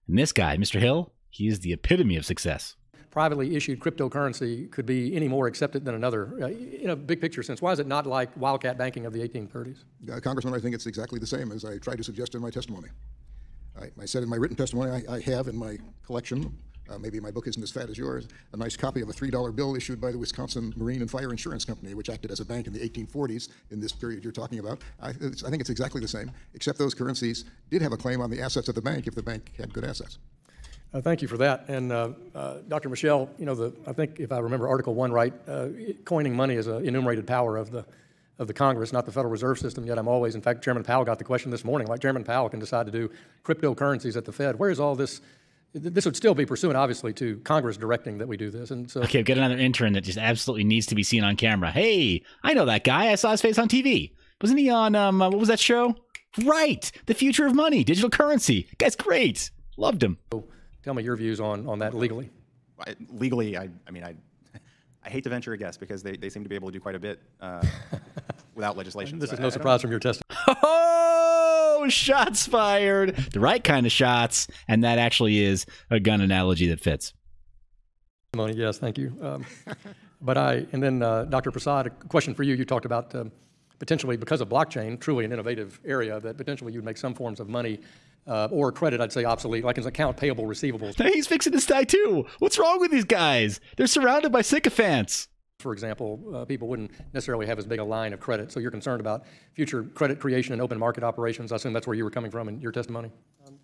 And this guy, Mr. Hill, he is the epitome of success. Privately issued cryptocurrency could be any more accepted than another in a big picture sense. Why is it not like wildcat banking of the 1830s? Congressman, I think it's exactly the same as I tried to suggest in my testimony. I said in my written testimony, I have in my collection, maybe my book isn't as fat as yours, a nice copy of a $3 bill issued by the Wisconsin Marine and Fire Insurance Company, which acted as a bank in the 1840s in this period you're talking about. I think it's exactly the same, except those currencies did have a claim on the assets of the bank if the bank had good assets. Thank you for that. And Dr. Michele, I think if I remember Article 1 right, coining money is an enumerated power of the Congress, not the Federal Reserve System, yet in fact, Chairman Powell got the question this morning, like Chairman Powell can decide to do cryptocurrencies at the Fed. Where is all this? This would still be pursuant, obviously, to Congress directing that we do this. And so, okay, get another intern that just absolutely needs to be seen on camera. Hey, I know that guy. I saw his face on TV. Wasn't he on, what was that show? Right, The Future of Money, Digital Currency. Guy's great. Loved him. Tell me your views on that legally. Legally, I hate to venture a guess because they seem to be able to do quite a bit without legislation. This is no surprise from your testimony. Oh, shots fired. The right kind of shots, and that actually is a gun analogy that fits. Yes, thank you. And then Dr. Prasad, a question for you. You talked about potentially, because of blockchain, truly an innovative area, that potentially you'd make some forms of money or credit, I'd say obsolete, like an account payable receivables. Hey, he's fixing this tie too. What's wrong with these guys? They're surrounded by sycophants. For example, people wouldn't necessarily have as big a line of credit. So you're concerned about future credit creation and open market operations. I assume that's where you were coming from in your testimony.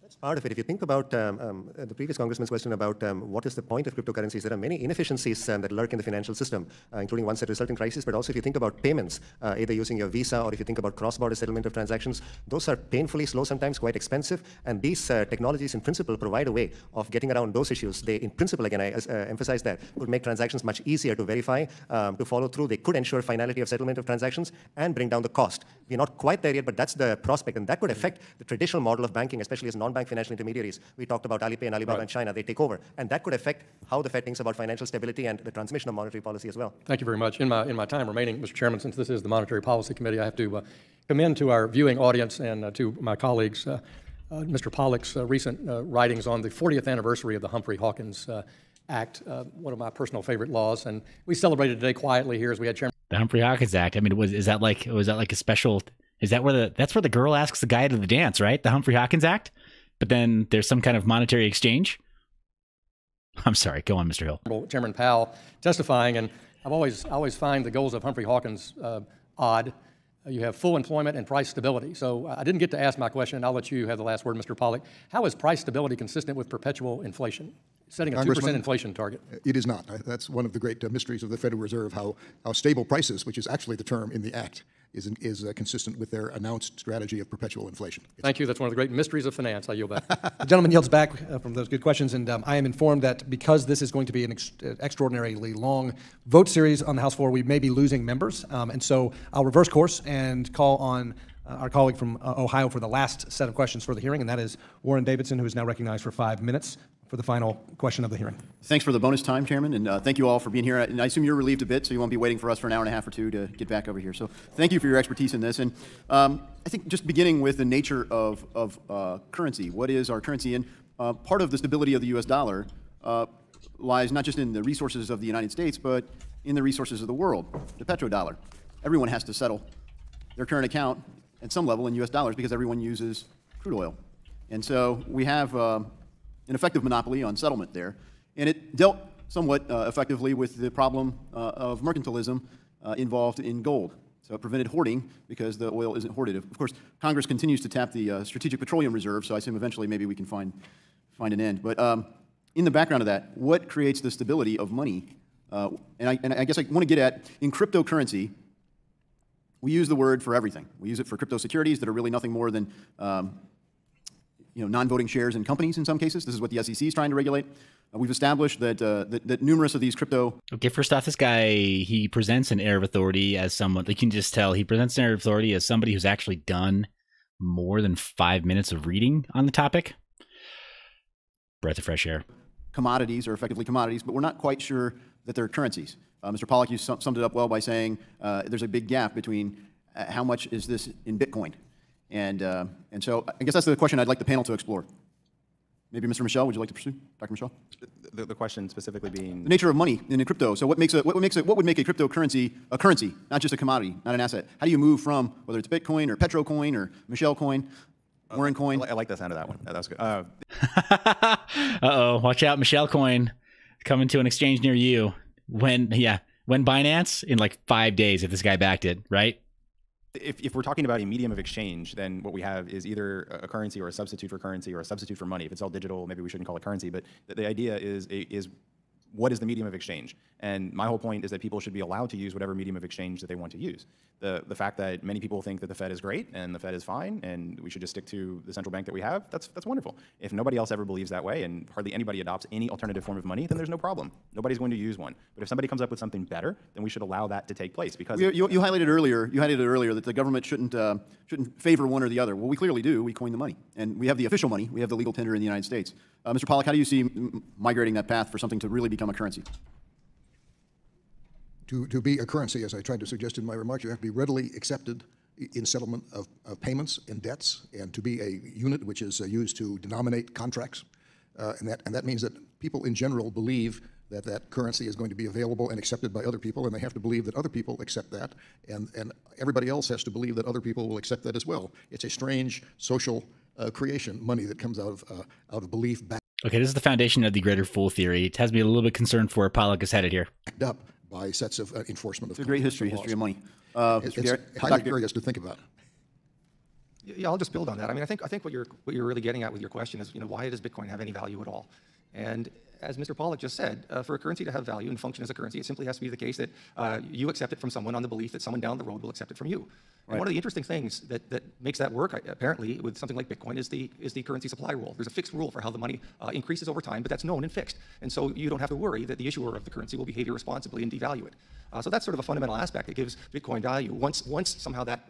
That's part of it. If you think about the previous congressman's question about what is the point of cryptocurrencies, there are many inefficiencies that lurk in the financial system, including ones that result in crisis, but also if you think about payments, either using your Visa or if you think about cross-border settlement of transactions, those are painfully slow, sometimes quite expensive, and these technologies in principle provide a way of getting around those issues. They, in principle, again, I emphasize that, would make transactions much easier to verify, to follow through. They could ensure finality of settlement of transactions and bring down the cost. We're not quite there yet, but that's the prospect, and that could affect the traditional model of banking, especially as non-bank financial intermediaries. We talked about Alipay and Alibaba in China. They take over, and that could affect how the Fed thinks about financial stability and the transmission of monetary policy as well. Thank you very much. In my time remaining, Mr. Chairman, since this is the Monetary Policy Committee, I have to commend to our viewing audience and to my colleagues Mr. Pollock's recent writings on the 40th anniversary of the Humphrey-Hawkins Act, one of my personal favorite laws, and we celebrated today quietly here as we had Chairman. The Humphrey-Hawkins Act. I mean, was that like a special? Is that that's where the girl asks the guy to the dance, right? The Humphrey-Hawkins Act. But then there's some kind of monetary exchange. I'm sorry. Go on, Mr. Hill. Chairman Powell testifying, and I always find the goals of Humphrey-Hawkins odd. You have full employment and price stability. So I didn't get to ask my question. I'll let you have the last word, Mr. Pollock. How is price stability consistent with perpetual inflation? Setting a 2% inflation target. It is not. That's one of the great mysteries of the Federal Reserve, how stable prices, which is actually the term in the Act, is consistent with their announced strategy of perpetual inflation. Thank you. That's one of the great mysteries of finance. I yield back. The gentleman yields back from those good questions, and I am informed that because this is going to be an extraordinarily long vote series on the House floor, we may be losing members. And so I'll reverse course and call on our colleague from Ohio for the last set of questions for the hearing, and that is Warren Davidson, who is now recognized for 5 minutes for the final question of the hearing. Thanks for the bonus time, Chairman, and thank you all for being here. And I assume you're relieved a bit, so you won't be waiting for us for an hour and a half or two to get back over here. So thank you for your expertise in this. And I think just beginning with the nature of currency, what is our currency? And part of the stability of the U.S. dollar lies not just in the resources of the United States, but in the resources of the world, the petrodollar. Everyone has to settle their current account at some level in U.S. dollars because everyone uses crude oil. And so we have an effective monopoly on settlement there. And it dealt somewhat effectively with the problem of mercantilism involved in gold. So it prevented hoarding because the oil isn't hoarded. Of course, Congress continues to tap the Strategic Petroleum Reserve, so I assume eventually maybe we can find an end. But in the background of that, what creates the stability of money? And I guess I want to get at, in cryptocurrency, we use the word for everything. We use it for crypto securities that are really nothing more than non-voting shares in companies in some cases. This is what the SEC is trying to regulate. We've established that, that numerous of these crypto... Okay, first off, this guy, he presents an air of authority as someone, you can just tell, he presents an air of authority as somebody who's actually done more than 5 minutes of reading on the topic. Breath of fresh air. Commodities are effectively commodities, but we're not quite sure that they're currencies. Mr. Pollock, you summed it up well by saying there's a big gap between how much is this in Bitcoin. And so I guess that's the question I'd like the panel to explore. Maybe Mr. Michele, would you like to pursue? Dr. Michele? The question specifically being the nature of money in crypto. So what would make a cryptocurrency a currency, not just a commodity, not an asset? How do you move from whether it's Bitcoin or Petro coin or Michele coin, Warren coin? I like the sound of that one. That's good. Uh-oh, watch out, Michele coin coming to an exchange near you. When Binance? In like 5 days if this guy backed it, right? If we're talking about a medium of exchange, then what we have is either a currency or a substitute for currency or a substitute for money. If it's all digital, maybe we shouldn't call it currency, but the idea is what is the medium of exchange? And my whole point is that people should be allowed to use whatever medium of exchange that they want to use. The fact that many people think that the Fed is great and the Fed is fine and we should just stick to the central bank that we have, that's wonderful. If nobody else ever believes that way and hardly anybody adopts any alternative form of money, then there's no problem. Nobody's going to use one. But if somebody comes up with something better, then we should allow that to take place. Because you highlighted earlier that the government shouldn't favor one or the other. Well, we clearly do. We coin the money, and we have the official money. We have the legal tender in the United States. Mr. Pollock, how do you see migrating that path for something to really become a currency? To be a currency, as I tried to suggest in my remarks, you have to be readily accepted in settlement of payments and debts, and to be a unit which is used to denominate contracts. And that means that people in general believe that that currency is going to be available and accepted by other people, and they have to believe that other people accept that, and everybody else has to believe that other people will accept that as well. It's a strange social creation, money that comes out of belief backed Okay, this is the foundation of the greater fool theory. It has me a little bit concerned for where Pollock is headed here. up by sets of enforcement of. It's a great history of money. It's highly curious to think about. Yeah, I'll just build on that. I mean, I think what you're really getting at with your question is, why does Bitcoin have any value at all? And as Mr. Pollock just said, for a currency to have value and function as a currency, it simply has to be the case that you accept it from someone on the belief that someone down the road will accept it from you. And Right. one of the interesting things that makes that work, apparently, with something like Bitcoin is the currency supply rule. There's a fixed rule for how the money increases over time, but that's known and fixed. And so you don't have to worry that the issuer of the currency will behave irresponsibly and devalue it. So that's sort of a fundamental aspect that gives Bitcoin value once somehow that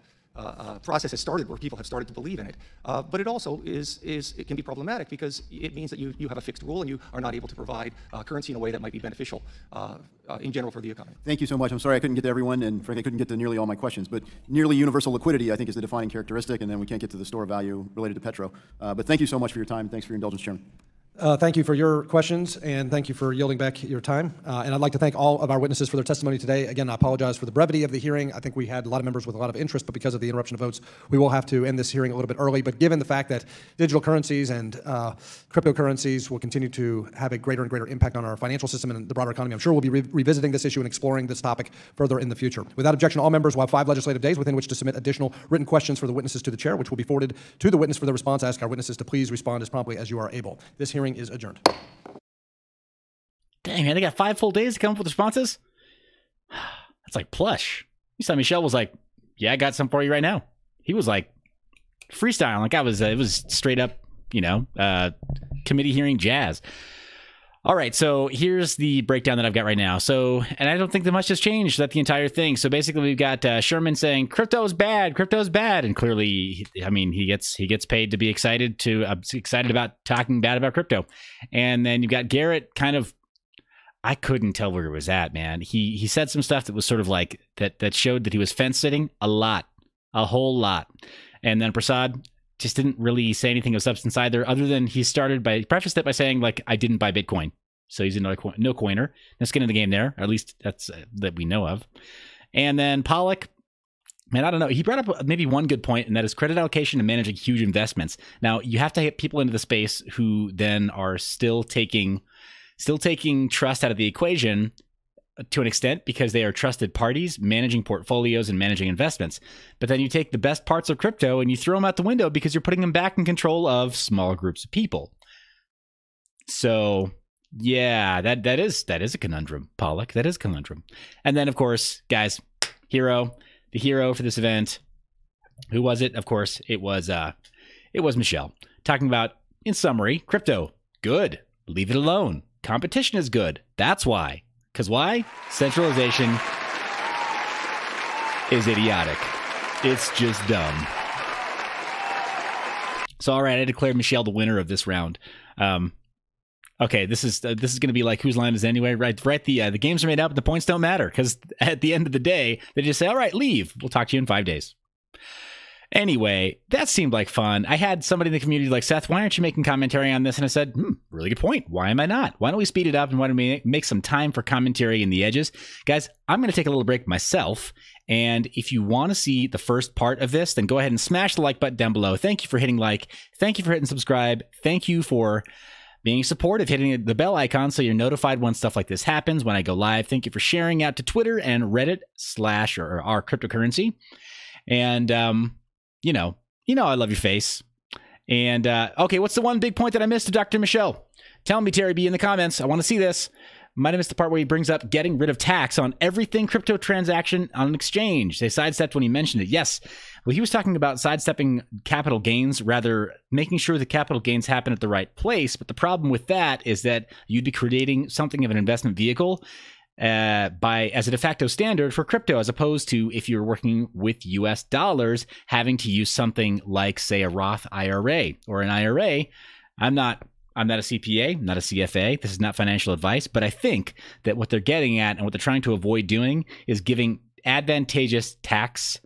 process has started where people have started to believe in it. But it also it can be problematic because it means that you have a fixed rule and you are not able to provide currency in a way that might be beneficial in general for the economy. Thank you so much. I'm sorry I couldn't get to everyone, and frankly I couldn't get to nearly all my questions, but nearly universal liquidity I think is the defining characteristic, and then we can't get to the store value related to Petro. But thank you so much for your time. Thanks for your indulgence, Chairman. Thank you for your questions, and thank you for yielding back your time. And I'd like to thank all of our witnesses for their testimony today. Again, I apologize for the brevity of the hearing. I think we had a lot of members with a lot of interest, but because of the interruption of votes, we will have to end this hearing a little bit early. But given the fact that digital currencies and cryptocurrencies will continue to have a greater and greater impact on our financial system and the broader economy, I'm sure we'll be revisiting this issue and exploring this topic further in the future. Without objection, all members will have 5 legislative days within which to submit additional written questions for the witnesses to the chair, which will be forwarded to the witness for their response. I ask our witnesses to please respond as promptly as you are able. This hearing is adjourned. Dang, man, they got 5 full days to come up with responses? That's like plush. You saw Michele was like, yeah, I got some for you right now. He was like freestyling, like it was straight up, committee hearing jazz. All right, so here's the breakdown that I've got right now. So, and I don't think that much has changed throughout the entire thing. So basically, we've got Sherman saying crypto's bad, and clearly, I mean, he gets paid to be excited about talking bad about crypto. And then you've got Garrett kind of, I couldn't tell where he was at, man. He said some stuff that was sort of like that showed that he was fence sitting a whole lot. And then Prasad just didn't really say anything of substance either, other than he prefaced it by saying, like, I didn't buy Bitcoin. So he's a no coiner. Let's get in the game there, or at least that's that we know of. And then Pollock, man, I don't know. He brought up maybe one good point, and that is credit allocation and managing huge investments. Now, you have to get people into the space who then are still taking trust out of the equation to an extent, because they are trusted parties managing portfolios and managing investments. But then you take the best parts of crypto and you throw them out the window because you're putting them back in control of small groups of people. So yeah, that is a conundrum, Pollock. That is a conundrum. And then, of course, guys, the hero for this event, who was it? Of course, it was Michele, talking about, in summary, crypto, good. Leave it alone. Competition is good. That's why. Because why? Centralization is idiotic. It's just dumb. So, all right, I declared Michele the winner of this round. Okay, this is going to be like whose line is it anyway, right? The games are made up, but the points don't matter, because at the end of the day, they just say, all right, leave. We'll talk to you in 5 days. Anyway, that seemed like fun. I had somebody in the community like, Seth, why aren't you making commentary on this? And I said, really good point. Why am I not? Why don't we speed it up and why don't we make some time for commentary in the edges? Guys, I'm going to take a little break myself. And if you want to see the first part of this, then go ahead and smash the like button down below. Thank you for hitting like. Thank you for hitting subscribe. Thank you for being supportive, hitting the bell icon so you're notified when stuff like this happens, when I go live. Thank you for sharing out to Twitter and Reddit / or our cryptocurrency. And, you know, I love your face. And, okay, what's the one big point that I missed to Dr. Michele? Tell me, Terry B, in the comments. I want to see this. Might have missed the part where he brings up getting rid of tax on everything crypto transaction on an exchange. They sidestepped when he mentioned it. Yes. Well, he was talking about sidestepping capital gains, rather making sure the capital gains happen at the right place. But the problem with that is that you'd be creating something of an investment vehicle as a de facto standard for crypto, as opposed to if you're working with US dollars, having to use something like, say, a Roth IRA or an IRA. I'm not a CPA, not a CFA. This is not financial advice, but I think that what they're getting at and what they're trying to avoid doing is giving advantageous tax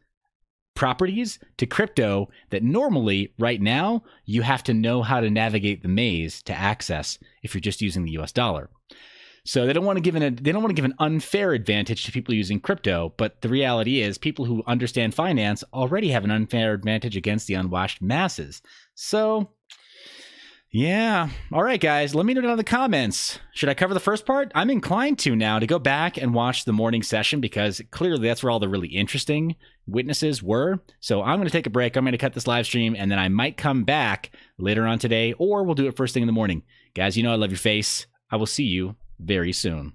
properties to crypto that normally, right now, you have to know how to navigate the maze to access if you're just using the US dollar. So they don't want to give an unfair advantage to people using crypto, but the reality is people who understand finance already have an unfair advantage against the unwashed masses. So yeah. All right, guys, let me know down in the comments. Should I cover the first part? I'm inclined to now to go back and watch the morning session, because clearly that's where all the really interesting witnesses were. So I'm going to take a break. I'm going to cut this live stream, and then I might come back later on today, or we'll do it first thing in the morning. Guys, you know I love your face. I will see you very soon.